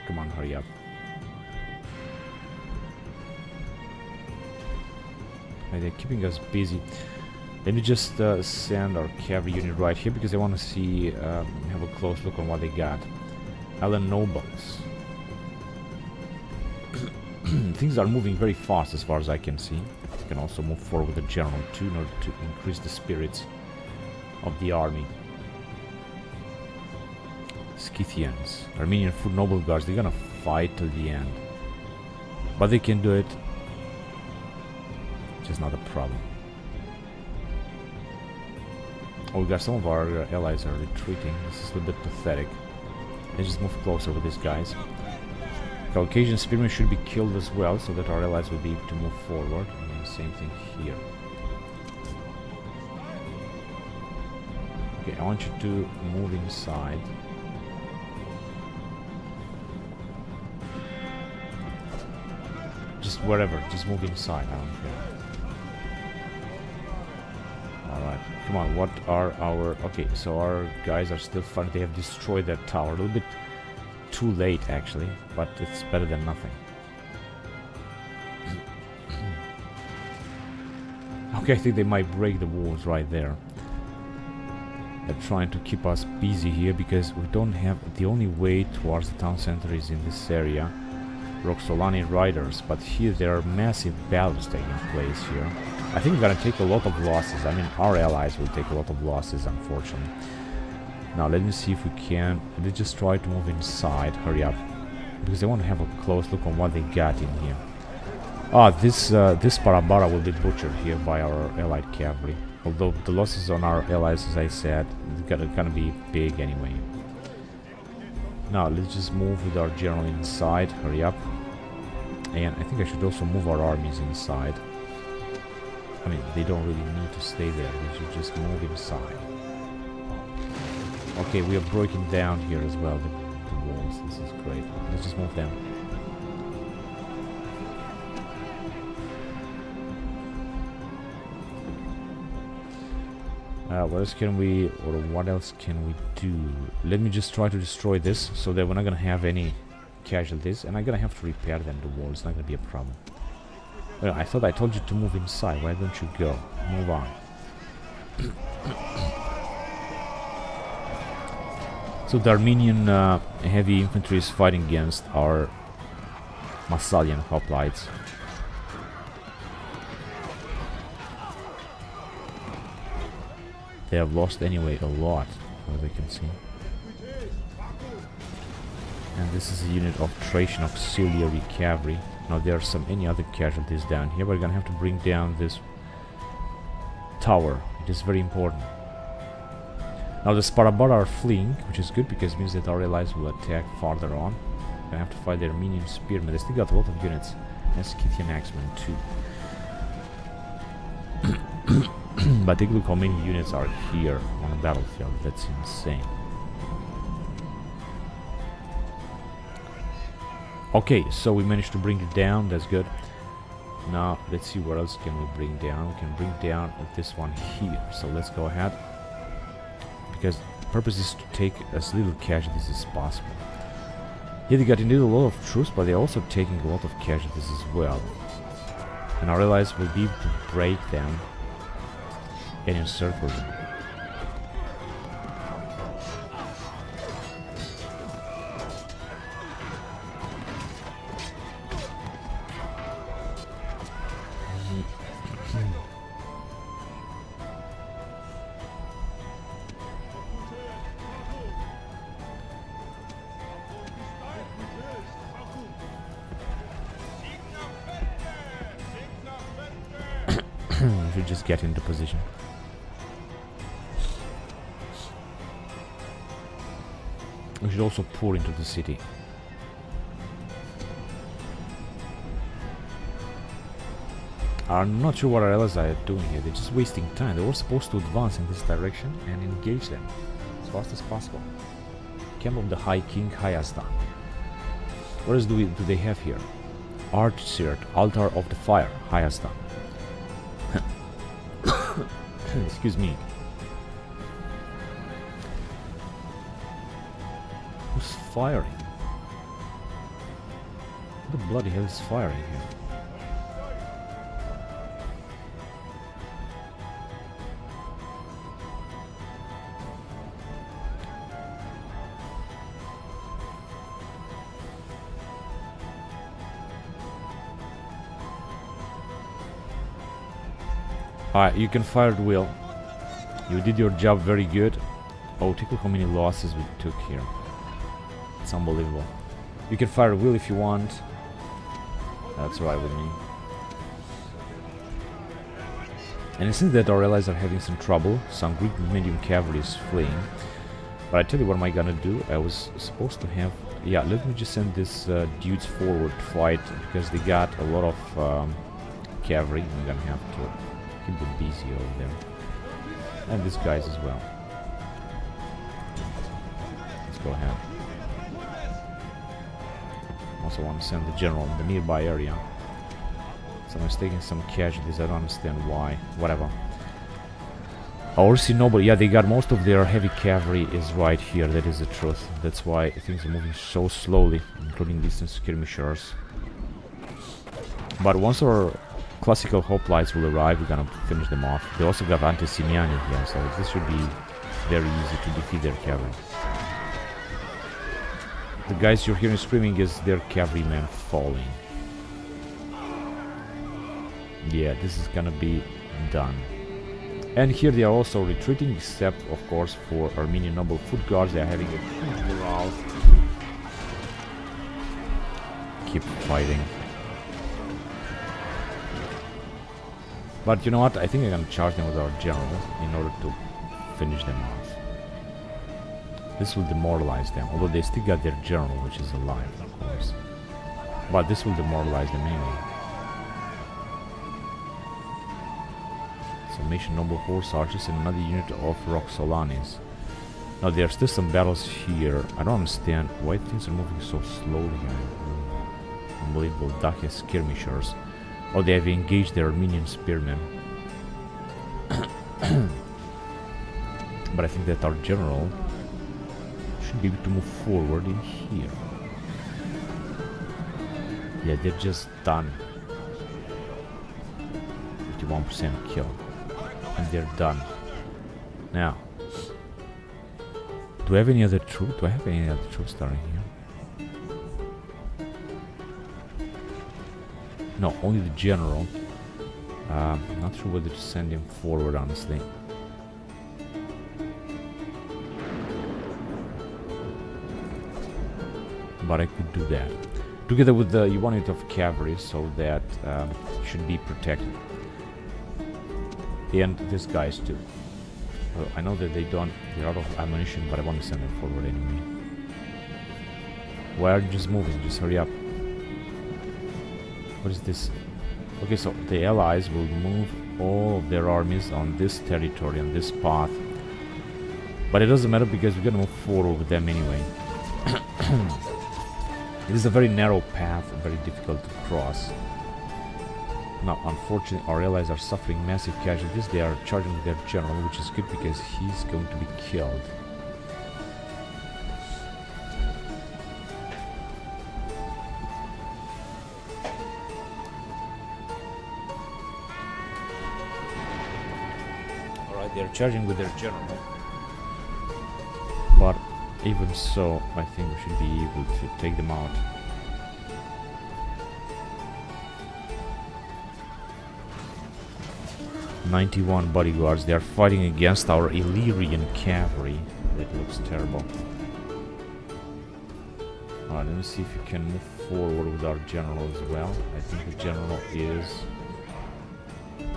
Come on, hurry up. And they're keeping us busy. Let me just send our cavalry unit right here because I want to see, have a close look on what they got. Allen nobles. Things are moving very fast as far as I can see. You can also move forward with the general too in order to increase the spirits of the army. Scythians, Armenian foot noble guards, they're gonna fight till the end. But they can do it. Just not a problem. Oh, we got some of our allies are retreating. This is a little bit pathetic. Let's just move closer with these guys. Caucasian spearmen should be killed as well, so that our allies will be able to move forward. And same thing here. Okay, I want you to move inside. Just wherever, just move inside, I don't care. Alright, Come on, what are our... Okay, so our guys are still fighting. They have destroyed that tower. A little bit too late, actually, but it's better than nothing. Okay, I think they might break the walls right there. They're trying to keep us busy here because we don't have... The only way towards the town center is in this area. Roxolani riders, but here there are massive battles taking place here. I think we're gonna take a lot of losses. I mean, our allies will take a lot of losses, unfortunately. Now, let me see if we can... Let's just try to move inside. Hurry up. Because I want to have a close look on what they got in here. Ah, this Parabara will be butchered here by our allied cavalry. Although the losses on our allies, as I said, gonna be big anyway. Now, let's just move with our general inside. Hurry up. And I think I should also move our armies inside. I mean, they don't really need to stay there. They should just move inside. Okay, we are breaking down here as well, the walls. This is great. Let's just move them. What else can we, or what else can we do? Let me just try to destroy this, so that we're not gonna have any casualties, and I'm gonna have to repair them, the wall. It's not gonna be a problem. Well, I thought I told you to move inside. Why don't you go? Move on. So the Armenian heavy infantry is fighting against our Massalian hoplites. They have lost anyway a lot, as I can see. And this is a unit of Thracian auxiliary cavalry. Now there are any other casualties down here. We're gonna have to bring down this tower. It is very important. Now the Sparabara are fleeing, which is good because it means that our allies will attack farther on. We're gonna have to fight the Armenian spearmen. They still got a lot of units. And Scythian axemen too. But think look how many units are here on the battlefield. That's insane. Okay, so we managed to bring it down. That's good. Now let's see what else can we bring down. We can bring down this one here. So let's go ahead, because the purpose is to take as little casualties as possible. Here they got indeed a lot of troops, but they're also taking a lot of casualties as well. And our allies will be able to break them and encircle them. We should just get into position. We should also pour into the city. I'm not sure what our allies are doing here. They're just wasting time. They were supposed to advance in this direction and engage them as fast as possible. Camp of the High King Hayastan. What else do they have here? Archsirt, Altar of the Fire, Hayastan. Excuse me. Who's firing? What the bloody hell is firing here? Alright, you can fire at will. You did your job very good. Oh, take a look how many losses we took here. It's unbelievable. You can fire at will if you want. That's right with me. And it seems that our allies are having some trouble. Some Greek medium cavalry is fleeing. But I tell you what am I gonna do. I was supposed to have... Yeah, let me just send these dudes forward to fight, because they got a lot of cavalry. We're gonna have to keep them busy over there. And these guys as well. Let's go ahead. Also want to send the general in the nearby area. Someone's taking some casualties. I don't understand why. Whatever. Our noble, yeah, they got most of their heavy cavalry is right here. That is the truth. That's why things are moving so slowly, including distant skirmishers. But once our classical hoplites will arrive, we're gonna finish them off. They also got Antesignani here, so this should be very easy to defeat their cavalry. The guys you're hearing screaming is their cavalrymen falling. Yeah, this is gonna be done. And here they are also retreating, except of course for Armenian noble foot guards. They are having a huge morale. Keep fighting. But you know what? I think I'm gonna charge them with our general in order to finish them off. This will demoralize them, although they still got their general, which is alive, of course. But this will demoralize them anyway. Formation noble horse archers and another unit of Roxolanis. Now there are still some battles here. I don't understand why things are moving so slowly here. Unbelievable Dacia skirmishers. Oh, they have engaged their Armenian spearmen. But I think that our general should be able to move forward in here. Yeah, they're just done. 51% kill. And they're done. Now, do I have any other troops? Do I have any other troops starting here? No, only the general. Not sure whether to send him forward, honestly. But I could do that. Together with the unit of cavalry, so that should be protected. And these guys too. Well, I know that they're out of ammunition, but I want to send them forward anyway. Why are you just moving? Just hurry up. What is this? Okay, so the allies will move all of their armies on this territory, on this path. But it doesn't matter because we're gonna move forward with them anyway. It is a very narrow path, very difficult to cross. Now, unfortunately, our allies are suffering massive casualties. They are charging their general, which is good because he's going to be killed. Alright, they're charging with their general. But even so, I think we should be able to take them out. "91 bodyguards. They are fighting against our Illyrian cavalry." That looks terrible. Alright, let me see if we can move forward with our general as well. I think the general is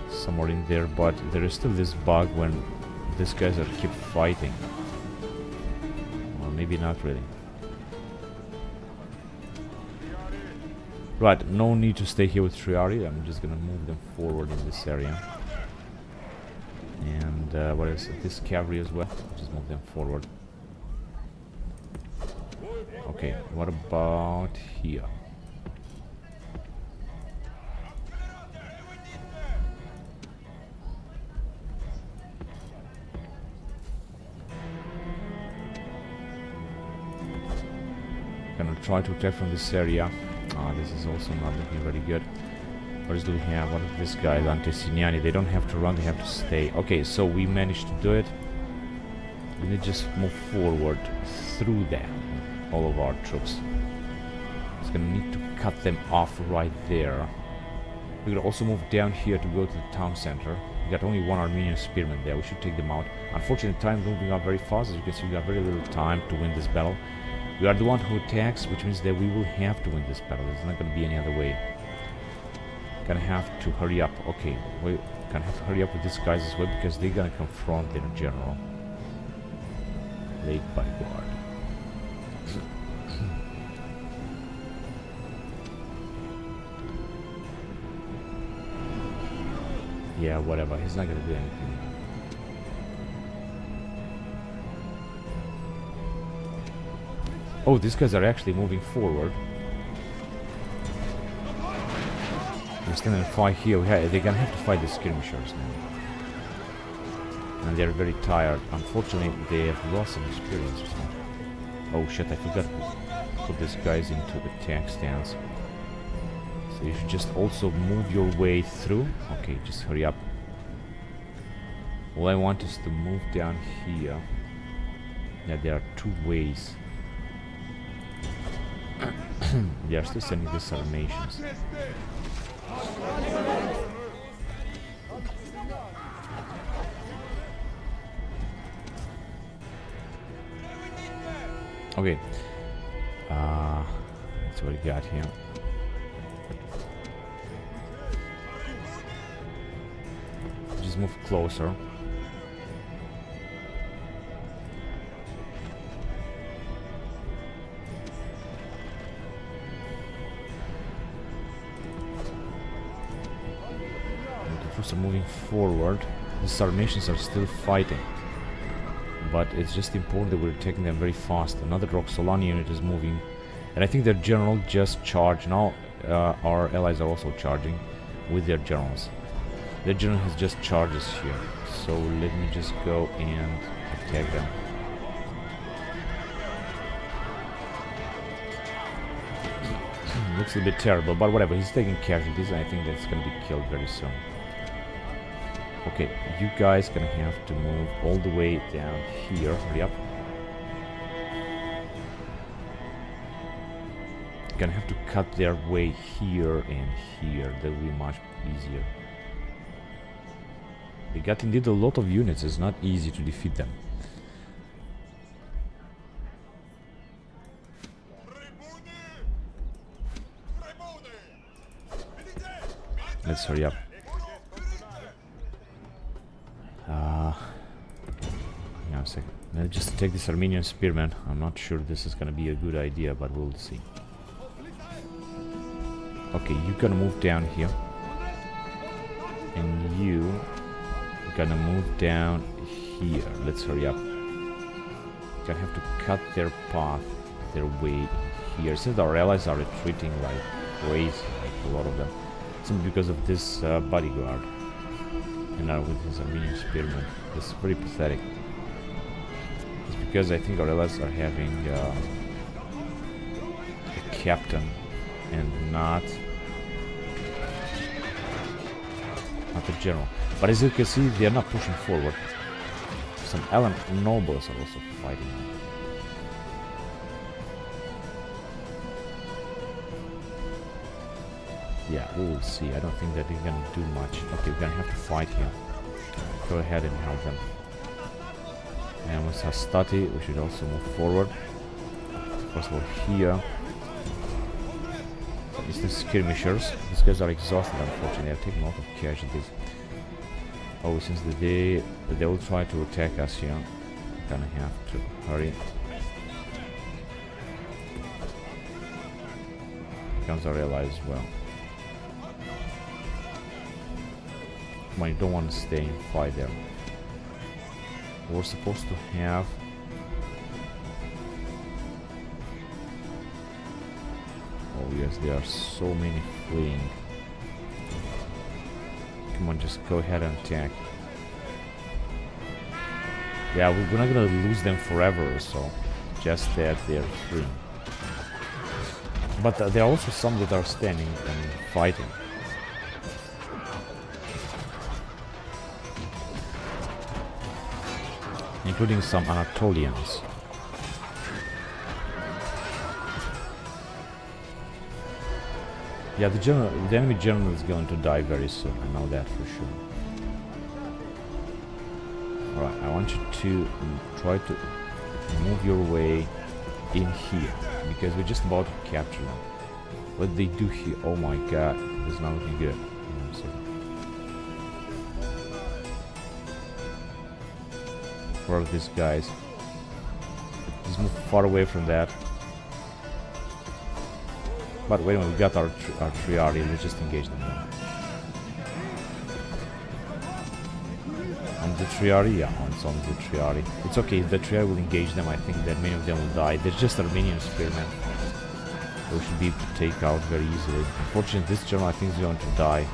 somewhere in there, but there is still this bug when these guys are keep fighting. Or maybe not really. Right, no need to stay here with Triari. I'm just gonna move them forward in this area. And what else? This cavalry as well. Just move them forward. Okay, what about here? Gonna try to attack from this area. This is also not looking very good. What else do we have? What are these guys? Antesignani. They don't have to run, they have to stay. Okay, so we managed to do it. We need to just move forward through them. All of our troops. It's gonna need to cut them off right there. We're gonna also move down here to go to the town center. We got only one Armenian spearman there. We should take them out. Unfortunately, time is moving up very fast. As you can see, we got very little time to win this battle. We are the one who attacks, which means that we will have to win this battle. There's not gonna be any other way. Gonna have to hurry up. Okay, we're gonna have to hurry up with these guys as well because they're gonna confront their general. Late bodyguard. Yeah, whatever. He's not gonna do anything. Oh, these guys are actually moving forward. They're still in a fight here. They're gonna have to fight the skirmishers now. And they're very tired. Unfortunately, they have lost some experience. So. Oh shit, I forgot to put these guys into the attack stance. So you should just also move your way through. Okay, just hurry up. All I want is to move down here. Yeah, there are two ways. They are still sending these armations. Okay. That's what we got here. Just move closer. The troops are moving forward. These armations are still fighting. But it's just important that we're taking them very fast. Another Roxolani unit is moving. And I think their general just charged. Now our allies are also charging with their generals. Their general has just charged us here. So let me just go and attack them. Looks a bit terrible, but whatever. He's taking casualties and I think that's going to be killed very soon. Okay, you guys gonna have to move all the way down here. Hurry up. Gonna have to cut their way here and here. That will be much easier. They got indeed a lot of units. It's not easy to defeat them. Let's hurry up. Yeah, a second. Let's just take this Armenian spearman. I'm not sure this is gonna be a good idea, but we'll see. Okay, you're gonna move down here. And you gonna move down here. Let's hurry up. Gonna have to cut their path, their way here. Since our allies are retreating like crazy, like a lot of them. Simply because of this bodyguard. And now with his Armenian spearman. This is pretty pathetic. It's because I think our allies are having a captain and not a general. But as you can see, they are not pushing forward. Some Allen nobles are also fighting. Yeah, we will see. I don't think that they're gonna do much. Okay, we're gonna have to fight here. Go ahead and help them. And with Hastati, we should also move forward. First of all, here. It's the skirmishers. These guys are exhausted, unfortunately. They're taking a lot of casualties. Oh, since they will try to attack us here, we're gonna have to hurry. Comes our ally as well. Come on, you don't want to stay and fight there. We're supposed to have... Oh yes, there are so many fleeing. Come on, just go ahead and attack. Yeah, we're not gonna lose them forever or so. Just that they're free. But there are also some that are standing and fighting. Including some Anatolians. Yeah, the enemy general is going to die very soon. I know that for sure. Alright, I want you to try to move your way in here. Because we're just about to capture them. What they do here, oh my god, this is not looking good. Where are these guys? Just move far away from that. But wait a minute, we got our Triari, let's just engage them now. On the Triari? Yeah, it's on the Triari. It's okay, if the Triari will engage them, I think that many of them will die. They're just Armenian spearmen. We should be able to take out very easily. Unfortunately, this general I think is going to die.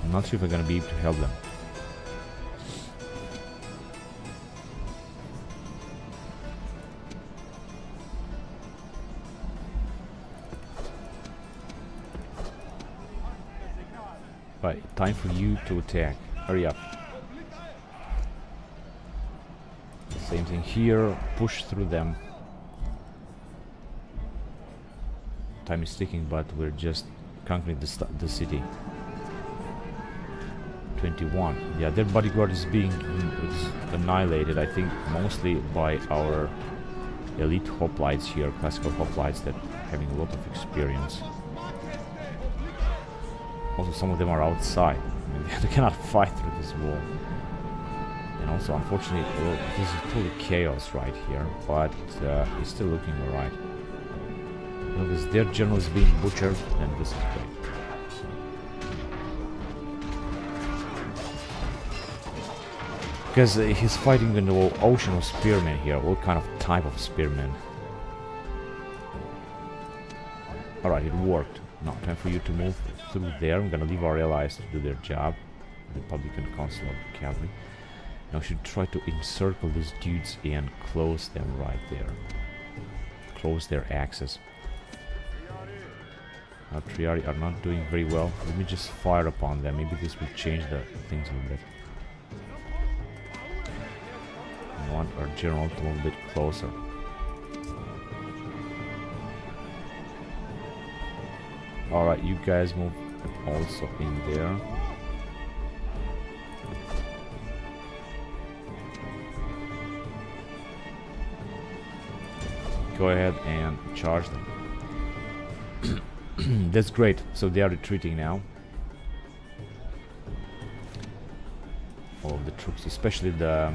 I'm not sure if I'm gonna be able to help them. Right, time for you to attack. Hurry up. Same thing here. Push through them. Time is ticking, but we're just conquering the city. 21. Yeah, their bodyguard is being annihilated, I think, mostly by our elite hoplites here, classical hoplites that are having a lot of experience. Also, some of them are outside. I mean, they cannot fight through this wall. And also, unfortunately, this is totally chaos right here, but it's still looking alright. Because their general is being butchered, and this is great. Because he's fighting in the ocean of spearmen here, all kind of type of spearmen. Alright, it worked. Now, time for you to move through there. I'm gonna leave our allies to do their job. Republican Consular Cavalry. Now, we should try to encircle these dudes and close them right there. Close their access. Our Triari are not doing very well. Let me just fire upon them. Maybe this will change the things a little bit. I want our general to move a bit closer. Alright, you guys move also in there. Go ahead and charge them. That's great. So they are retreating now. All of the troops, especially the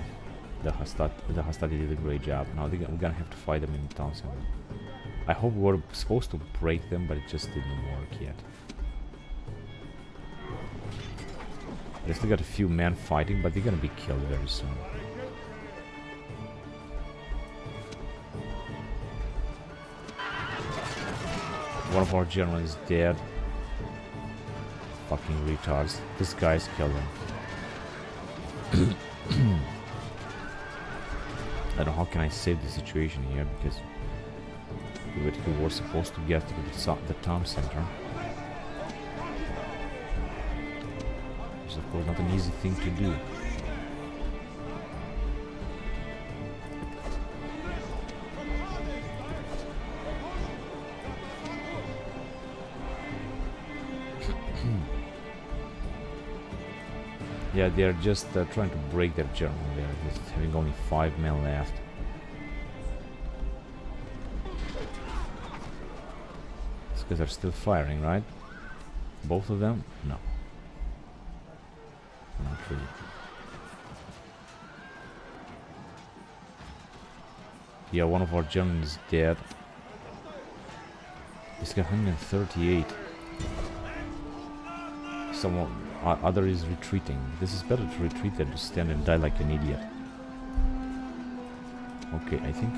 Hastati did a great job. Now we're gonna have to fight them in the town center. I hope we were supposed to break them, but it just didn't work yet. They still got a few men fighting, but they're gonna be killed very soon. One of our generals is dead. Fucking retards. This guy's killed him. I don't know how can I save the situation here, because we were supposed to get through the town center. Which is of course not an easy thing to do. Yeah, they're just trying to break their general. They're just having only 5 men left. It's because they're still firing, right? Both of them? No. Not really. Yeah, one of our generals is dead. He's got 138. Someone... other is retreating. This is better to retreat than to stand and die like an idiot. Okay, I think...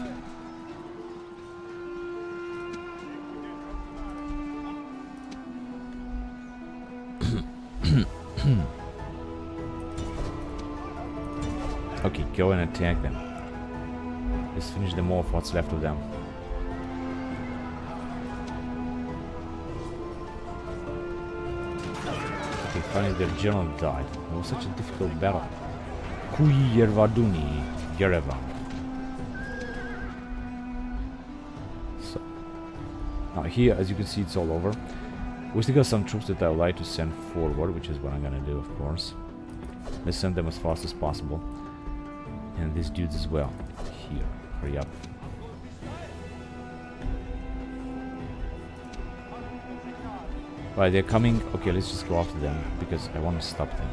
Okay, go and attack them. Let's finish them off, what's left of them. Finally, their general died. It was such a difficult battle. Kui Yervaduni Yerevan. So, now here, as you can see, it's all over. We still got some troops that I would like to send forward, which is what I'm gonna do, of course. Let's send them as fast as possible. And these dudes as well. Here, hurry up. Right, they're coming. Okay, let's just go after them because I want to stop them.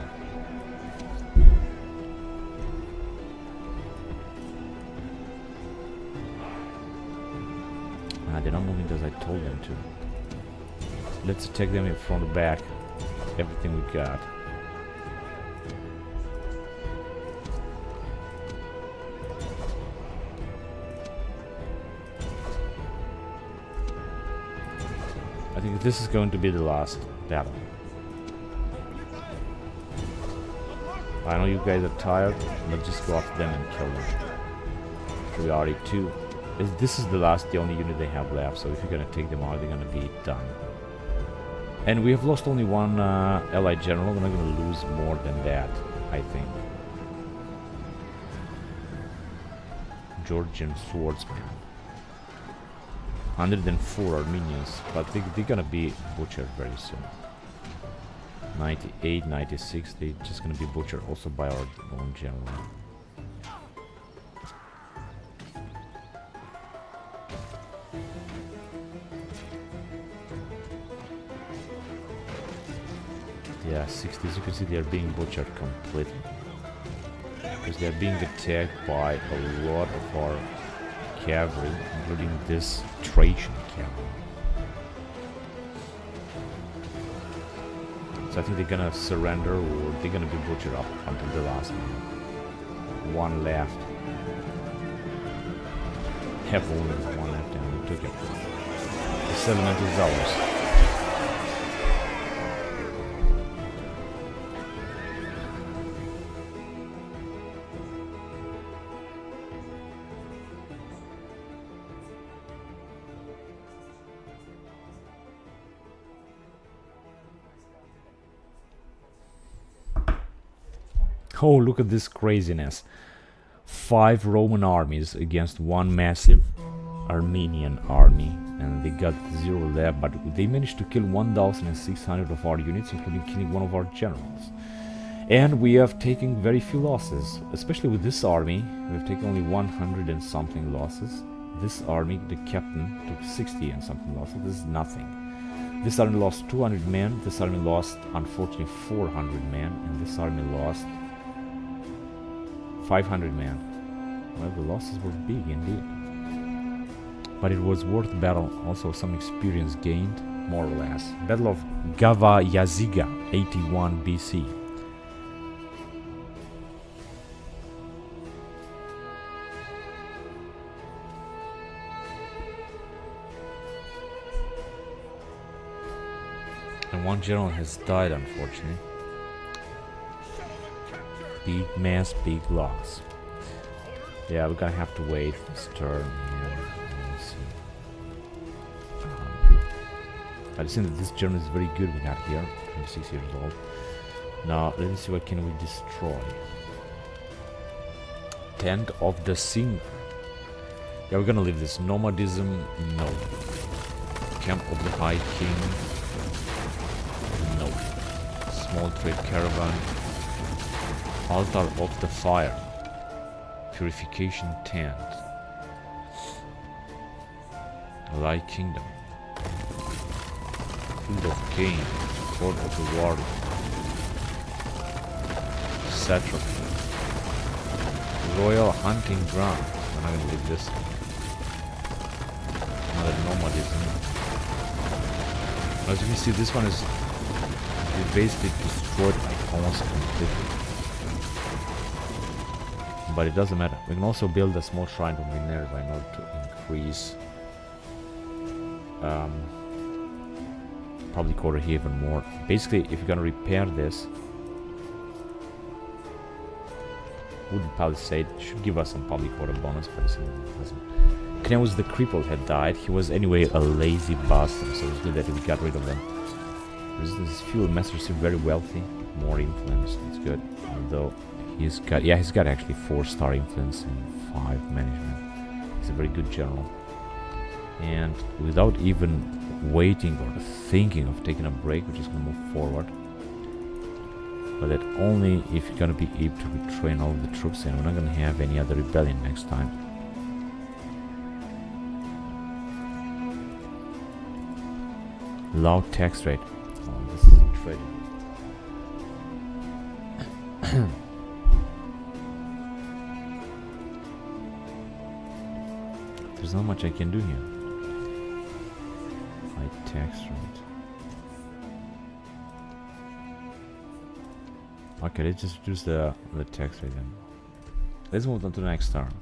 They're not moving as I told them to. Let's attack them from the back. Everything we got. I think this is going to be the last battle. I know you guys are tired, but just go after them and kill them. Priority 2. This is the only unit they have left, so if you're gonna take them out, they're gonna be done. And we have lost only one allied general. We're not gonna lose more than that, I think. Georgian swordsman. 104 Armenians, but they're gonna be butchered very soon. 98, 96, they're just gonna be butchered also by our own general. Yeah, 60, as you can see, they're being butchered completely. Because they're being attacked by a lot of our cavalry, including this Trajan cavalry. So I think they're gonna surrender, or they're gonna be butchered up until the last one. One left. Have only one left, and we took it. The settlement is ours. Oh, look at this craziness. 5 Roman armies against one massive Armenian army. And they got 0 left, but they managed to kill 1,600 of our units, including killing one of our generals. And we have taken very few losses, especially with this army. We've taken only 100 and something losses. This army, the captain, took 60 and something losses. This is nothing. This army lost 200 men. This army lost, unfortunately, 400 men. And this army lost 500 men. Well, the losses were big indeed. But it was worth the battle. Also some experience gained, more or less. Battle of Gava Yaziga, 81 BC. And one general has died, unfortunately. Big mass, big loss. Yeah, we're gonna have to wait this turn here. Let's see. I think that this general is very good we got here. 26 years old. Now, let me see what can we destroy. Tent of the Singer. Yeah, we're gonna leave this. Nomadism, no. Camp of the High King, no. Small trade caravan. Altar of the Fire. Purification tent. Light Kingdom. Field of Cain. Court of the Warrior. Satrapy. Royal Hunting Ground. We're not gonna leave this. Another nomadism. As you can see, this one is basically destroyed like almost completely. But it doesn't matter. We can also build a small shrine to Minerva in order to increase public order here even more. Basically, if you're gonna repair this, wooden palisade should give us some public order bonus, but it doesn't. Cneus the Crippled had died. He was anyway a lazy bastard, so it's good that we got rid of him. Resistance is fuel. Master is very wealthy, more influence. It's good, although. He's got actually 4-star influence and 5 management. He's a very good general. And without even waiting or thinking of taking a break, we're just gonna move forward. But that only if you're gonna be able to retrain all the troops, and we're not gonna have any other rebellion next time. Low tax rate. Oh, this is incredible. There's not much I can do here. High tax rate. Okay, let's just reduce the tax rate then. Let's move on to the next turn.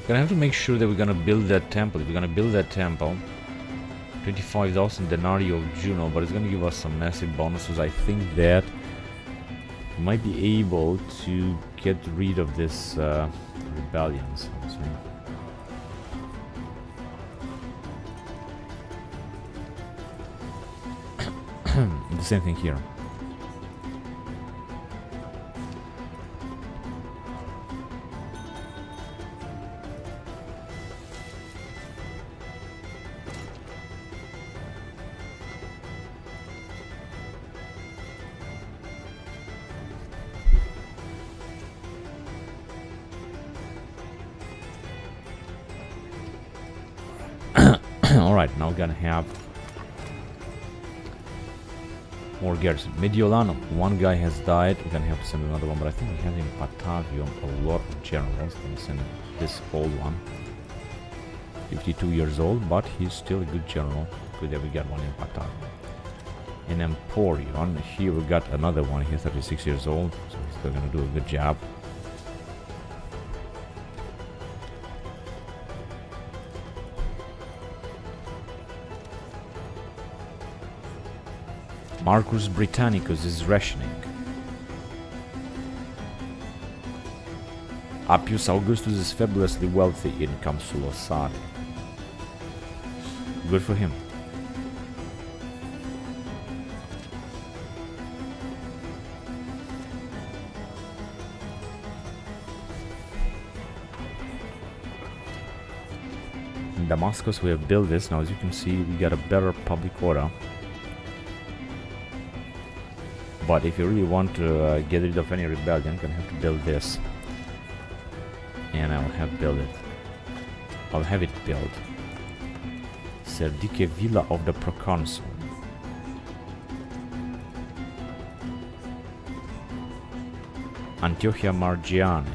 Gonna have to make sure that we're gonna build that temple. If we're gonna build that temple, 25,000 denarii of Juno, but it's gonna give us some massive bonuses. I think that we might be able to get rid of this rebellions. The same thing here. Alright, now we're gonna have more garrison. Mediolanum, one guy has died. We're gonna have to send another one, but I think we have in Patavium a lot of generals. Let me send this old one. 52 years old, but he's still a good general. Good that we got one in Patavium. In Emporion, here we got another one. He's 36 years old, so he's still gonna do a good job. Marcus Britannicus is rationing. Appius Augustus is fabulously wealthy in Compsulosari. Good for him. In Damascus we have built this. Now as you can see we got a better public order. But if you really want to get rid of any rebellion, you're gonna have to build this. And I'll have build it. I'll have it built. Serdice Villa of the Proconsul. Antiochia Margiane.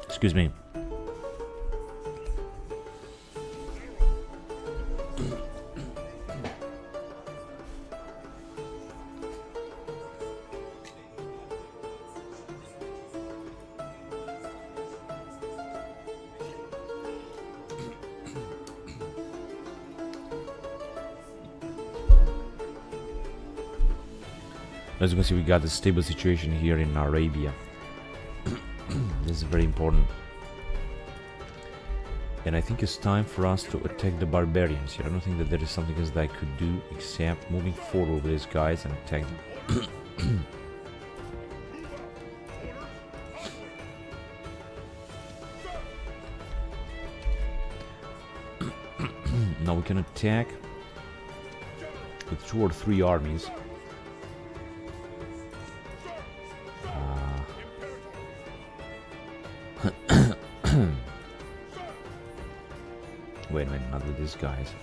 Excuse me. As you can see, we got a stable situation here in Arabia. This is very important. And I think it's time for us to attack the barbarians here. I don't think that there is something else that I could do except moving forward with these guys and attack them. Now we can attack with 2 or 3 armies. Wait a minute, not with these guys.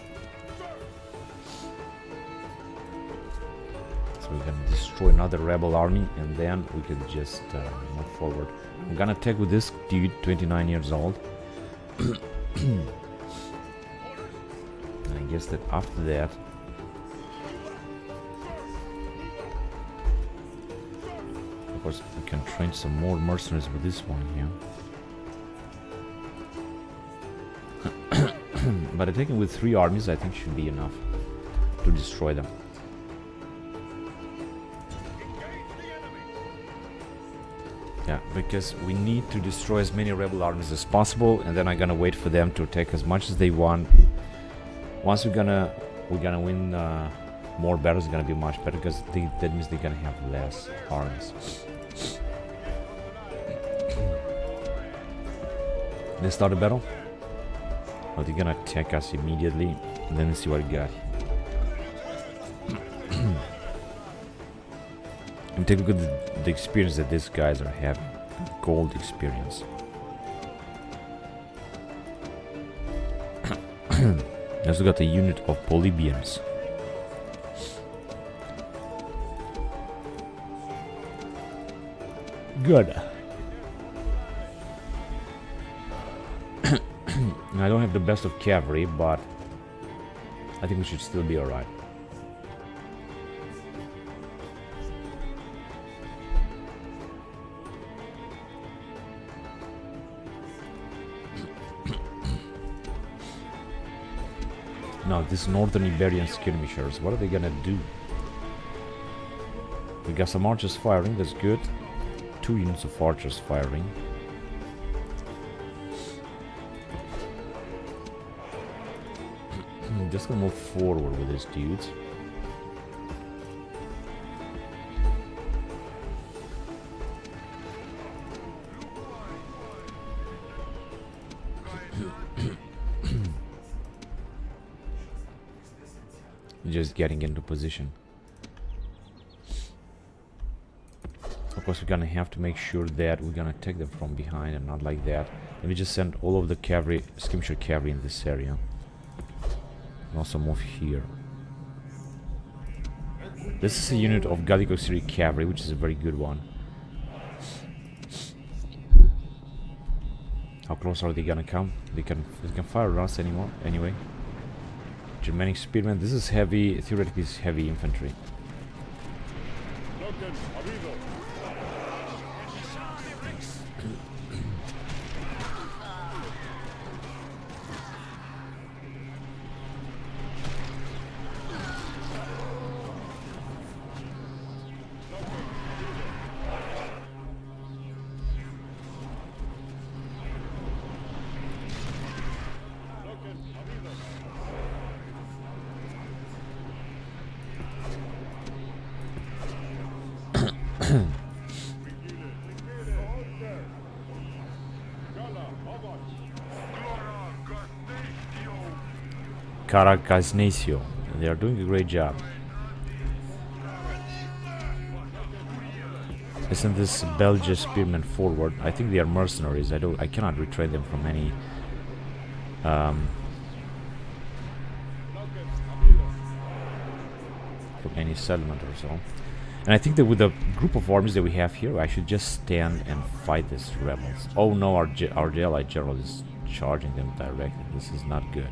So we're gonna destroy another rebel army and then we can just move forward. I'm gonna attack with this dude, 29 years old. And I guess that after that of course we can train some more mercenaries with this one here. But attacking with 3 armies I think should be enough to destroy them. Yeah, because we need to destroy as many rebel armies as possible, and then I'm gonna wait for them to attack as much as they want. Once we're gonna win more battles, it's gonna be much better because that means they're gonna have less armies. Let's start the battle. Oh, they're gonna attack us immediately. And then let's see what we got. And take a look at the experience that these guys are having. Gold experience. We also got a unit of Polybians. Good. I don't have the best of cavalry, but I think we should still be alright. Now, these northern Iberian skirmishers, what are they gonna do? We got some archers firing, that's good. 2 units of archers firing. Just gonna move forward with these dudes. Just getting into position. Of course, we're gonna have to make sure that we're gonna attack them from behind and not like that. Let me just send all of the cavalry, skirmisher cavalry in this area. And also move here. This is a unit of Gallico-Syriac cavalry, which is a very good one. How close are they gonna come? They can fire on us anyway. Germanic spearmen. This is heavy, theoretically it's heavy infantry. Caracasnesio. They are doing a great job. I sent this Belgian spearmen forward. I think they are mercenaries. I cannot retrain them from any settlement or so. And I think that with the group of armies that we have here, I should just stand and fight these rebels. Oh no, our allied general is charging them directly. This is not good.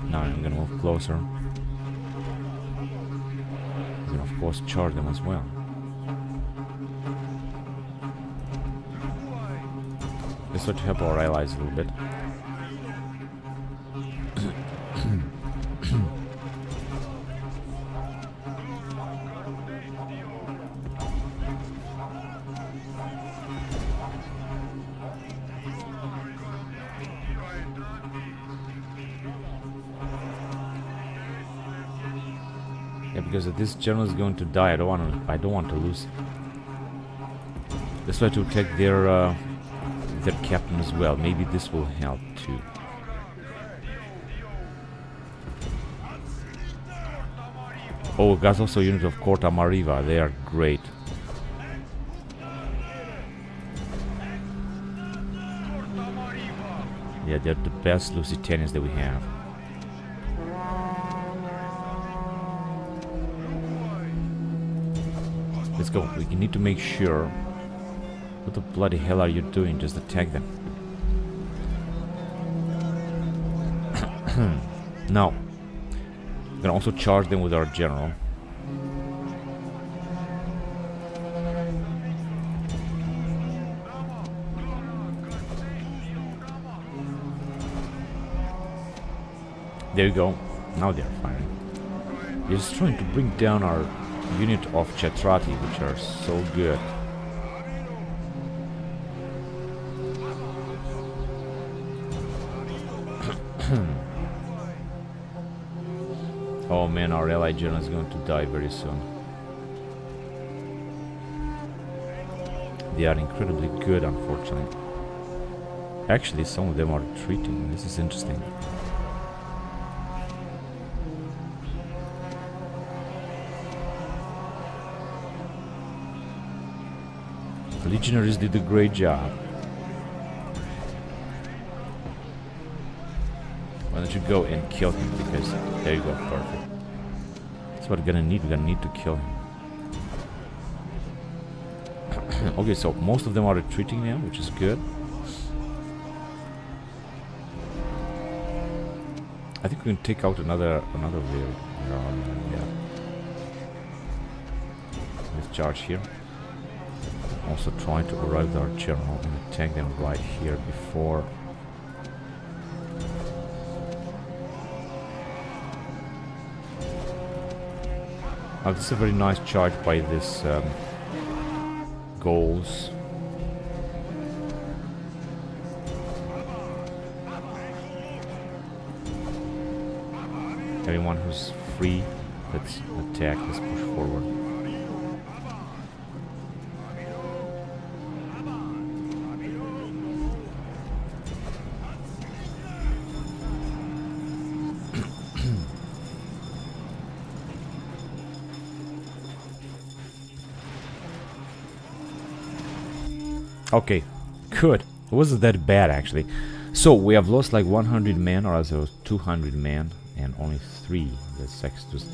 Now I'm gonna move closer. I'm gonna of course charge them as well. Let's try to help our allies a little bit. Yeah, because if this general is going to die, I don't want to lose. Let's try to protect their captain as well. Maybe this will help too. Oh, guys, also a unit of Corta Mariva. They are great. Yeah, they're the best Lusitanians that we have. Let's go. We need to make sure. What the bloody hell are you doing? Just attack them. Now, we're gonna also charge them with our general. There you go. Now they're firing. They're just trying to bring down our unit of Cetrati, which are so good. Oh man, our ally general is going to die very soon. They are incredibly good, unfortunately. Actually, some of them are retreating. This is interesting. The legionaries did a great job. Why don't you go and kill him? Because there you go, perfect. That's what we're gonna need. We're gonna need to kill him. Okay, so most of them are retreating now, which is good. I think we can take out another wave. Yeah. Let's charge here. Also try to arrive with our general and attack them right here before. Oh, this is a very nice charge by this goals. Everyone who's free, let's attack, let's push forward. Okay, good. It wasn't that bad actually. So we have lost like 100 men, or else it was 200 men, and only 3 the Sextus,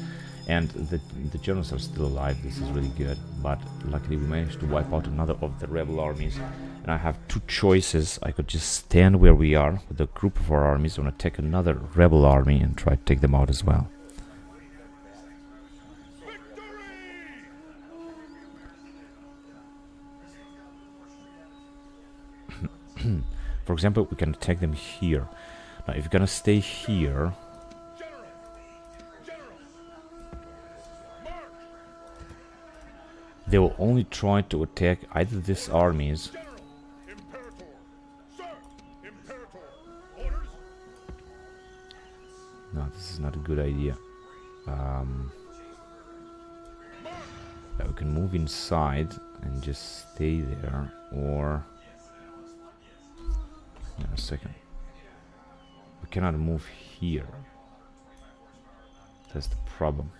and the generals are still alive. This is really good, but luckily we managed to wipe out another of the rebel armies. And I have 2 choices. I could just stand where we are with a group of our armies and attack another rebel army and try to take them out as well. For example, we can attack them here. Now if you're gonna stay here, they will only try to attack either these armies. No, this is not a good idea. Yeah, we can move inside and just stay there, or a second. We cannot move here. That's the problem.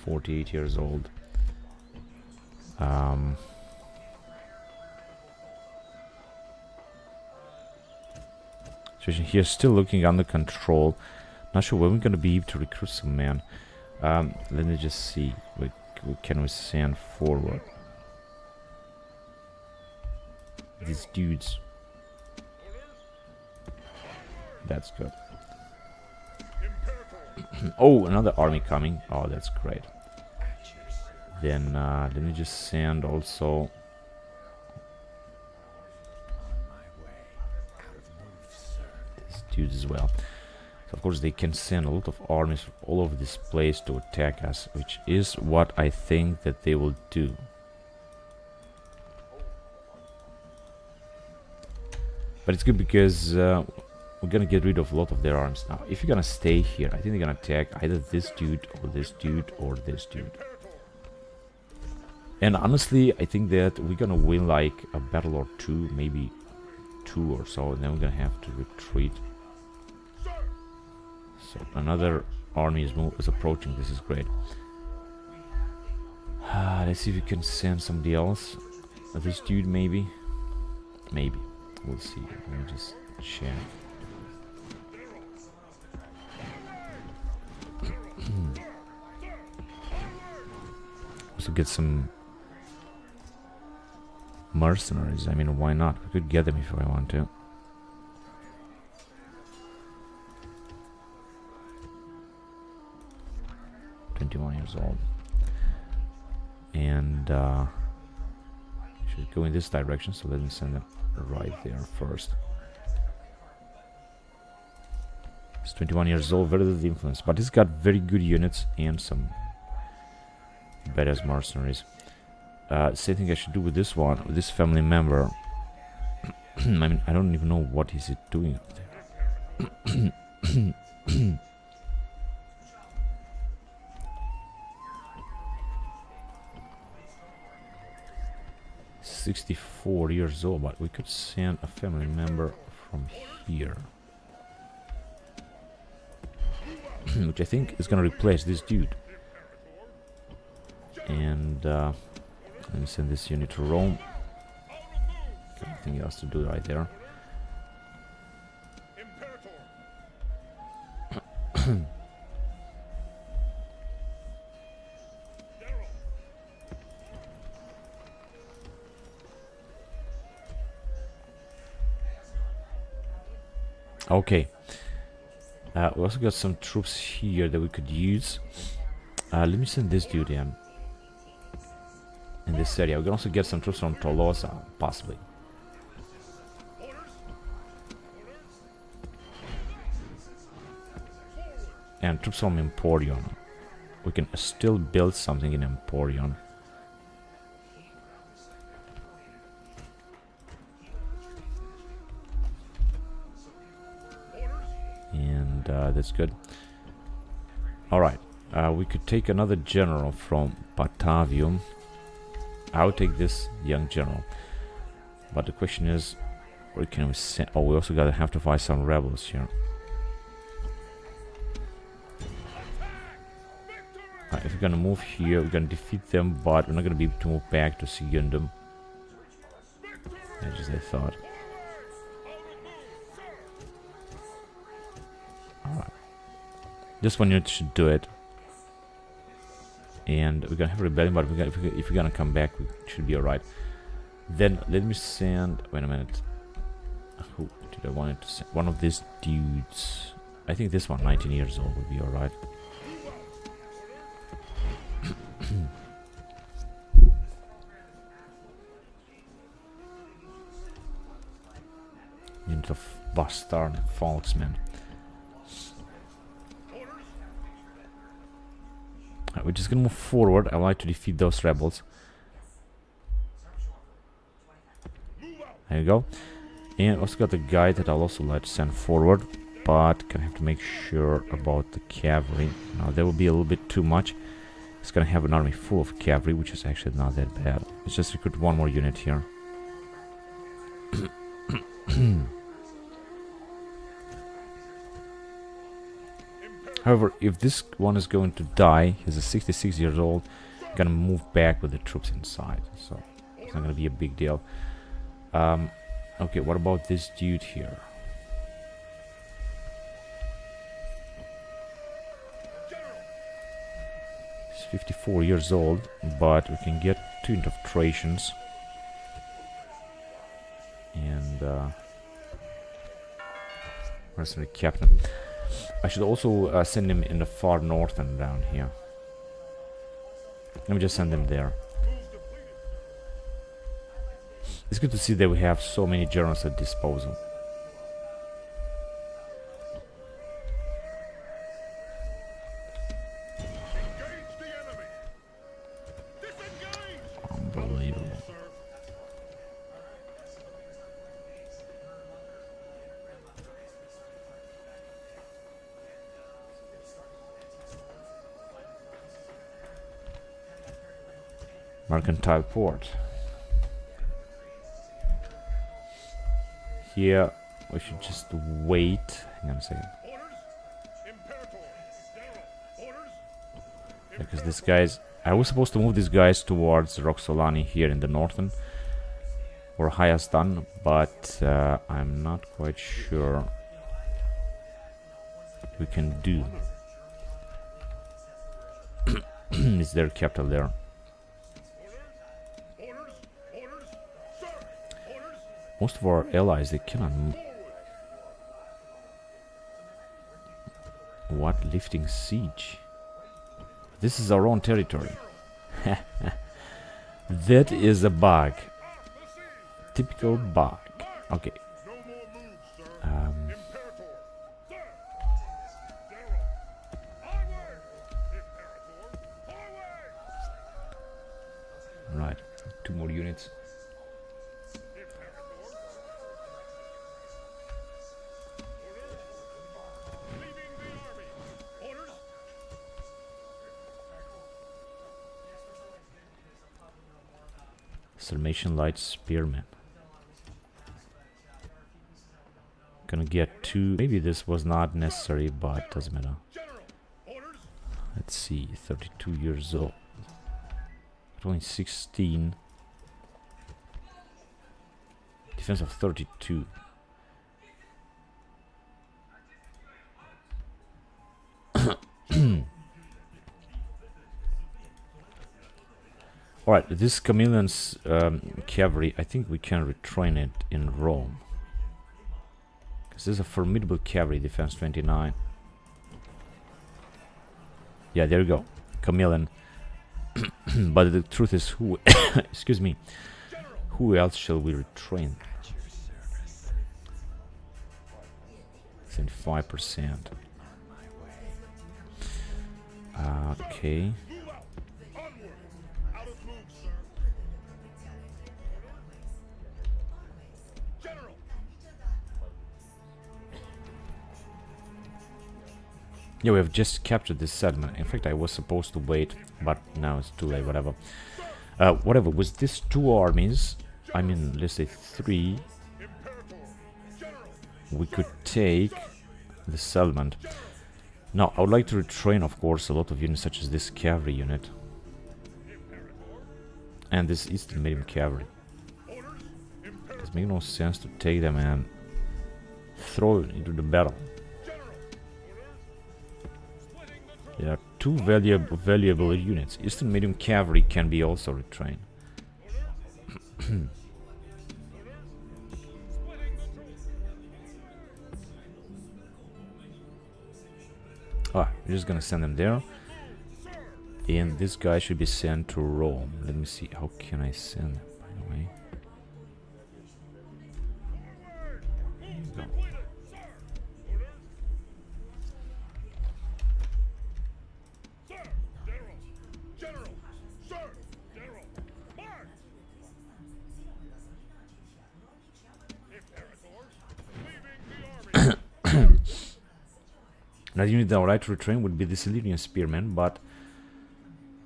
"48 years old. Situation here still looking under control. Not sure when we're gonna be able to recruit some men. Let me just see. Can we send forward these dudes? That's good. Oh, another army coming. Oh, that's great. Then let me just send also these dudes as well. So of course they can send a lot of armies from all over this place to attack us, which is what I think that they will do. But it's good because we're gonna get rid of a lot of their arms. Now if you're gonna stay here, I think they're gonna attack either this dude or this dude or this dude. And honestly, I think that we're gonna win like a battle or 2, maybe 2 or so, and then we're gonna have to retreat. So another army is approaching. This is great. Let's see if we can send somebody else. This dude maybe. Maybe. We'll see. Let me just check. Also get some mercenaries. I mean, why not? We could get them if I want to. Years old, and should go in this direction, so let me send them right there first. He's 21 years old, very little influence, but he's got very good units and some badass mercenaries. same thing I should do with this one, with this family member. I mean, I don't even know what is it doing up there. 64 years old, but we could send a family member from here. Which I think is gonna replace this dude. And let me send this unit to Rome. Nothing else to do right there. Okay. We also got some troops here that we could use. Let me send this dude in this area. We can also get some troops from Tolosa, possibly. And troops from Emporion. We can still build something in Emporion. And that's good. Alright, we could take another general from Patavium. I would take this young general. But the question is, where can we send? Oh, we also gotta have to fight some rebels here. If we're gonna move here, we're gonna defeat them, but we're not gonna be able to move back to Segundum. As I thought. Alright. This one unit should do it. And we're gonna have a rebellion, but if we're gonna come back, we should be alright. Then let me send. Wait a minute. Who did I want to send? One of these dudes. I think this one, 19 years old, would be alright. Unit of bastard folksmen. We're just gonna move forward. I like to defeat those rebels. There you go. And also got the guy that I'll also like to send forward, but gonna have to make sure about the cavalry. Now that will be a little bit too much. It's gonna have an army full of cavalry, which is actually not that bad. Let's just recruit one more unit here. However, if this one is going to die, he's a 66 years old, gonna move back with the troops inside, so it's not gonna be a big deal. Okay, what about this dude here? He's 54 years old, but we can get 2 infiltrations. And where's the captain? I should also send him in the far north and down here. Let me just send him there. It's good to see that we have so many generals at disposal. Unbelievable. Mercantile port. Here we should just wait. Hang on a second. Because these guys, I was supposed to move these guys towards Roxolani here in the northern or Hayastan, but I'm not quite sure we can do. Is their capital there? Most of our allies, they cannot move. What? Lifting siege? This is our own territory. That is a bug. Typical bug. Okay. Right. 2 more units. Sarmatian light spearmen. Gonna get 2. Maybe this was not necessary, but doesn't matter. Let's see, 32 years old. Only 16. Defense of 32. Alright, this chameleon's cavalry, I think we can retrain it in Rome. Because this is a formidable cavalry, defense 29. Yeah, there we go. Chameleon. But the truth is, who excuse me, who else shall we retrain? 75%. Okay. Yeah, we have just captured this settlement. In fact, I was supposed to wait, but now it's too late, whatever. Whatever, with these 2 armies, I mean, let's say 3, we could take the settlement. Now, I would like to retrain, of course, a lot of units, such as this cavalry unit. And this Eastern medium cavalry. It makes no sense to take them and throw it into the battle. There are 2 valuable units. Eastern medium cavalry can be also retrained. We're just gonna send them there. And this guy should be sent to Rome. Let me see, how can I send them, by the way? There you go. Now the unit that I would like to retrain would be the Illyrian spearmen, but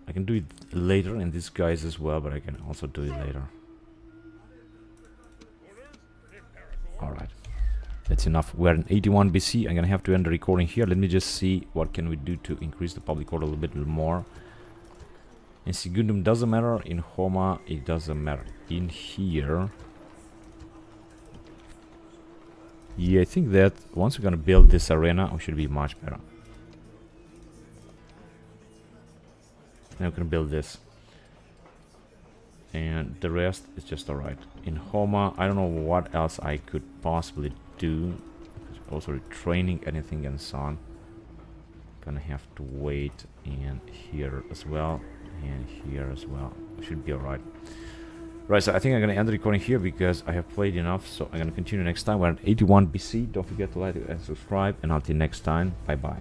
I can do it later, and these guys as well, but I can also do it later. Alright, that's enough. We're in 81 BC. I'm gonna have to end the recording here. Let me just see what can we do to increase the public order a little bit more. In Sigundum doesn't matter, in Homa it doesn't matter. In here, yeah, I think that once we're gonna build this arena, we should be much better. Now we're gonna build this, and the rest is just alright. In Homa, I don't know what else I could possibly do. Also retraining anything and so on. Gonna have to wait, and here as well, and here as well. Should be alright. Right, so I think I'm gonna end the recording here because I have played enough, so I'm gonna continue next time. We're at 81 BC. Don't forget to like and subscribe, and until next time, bye bye.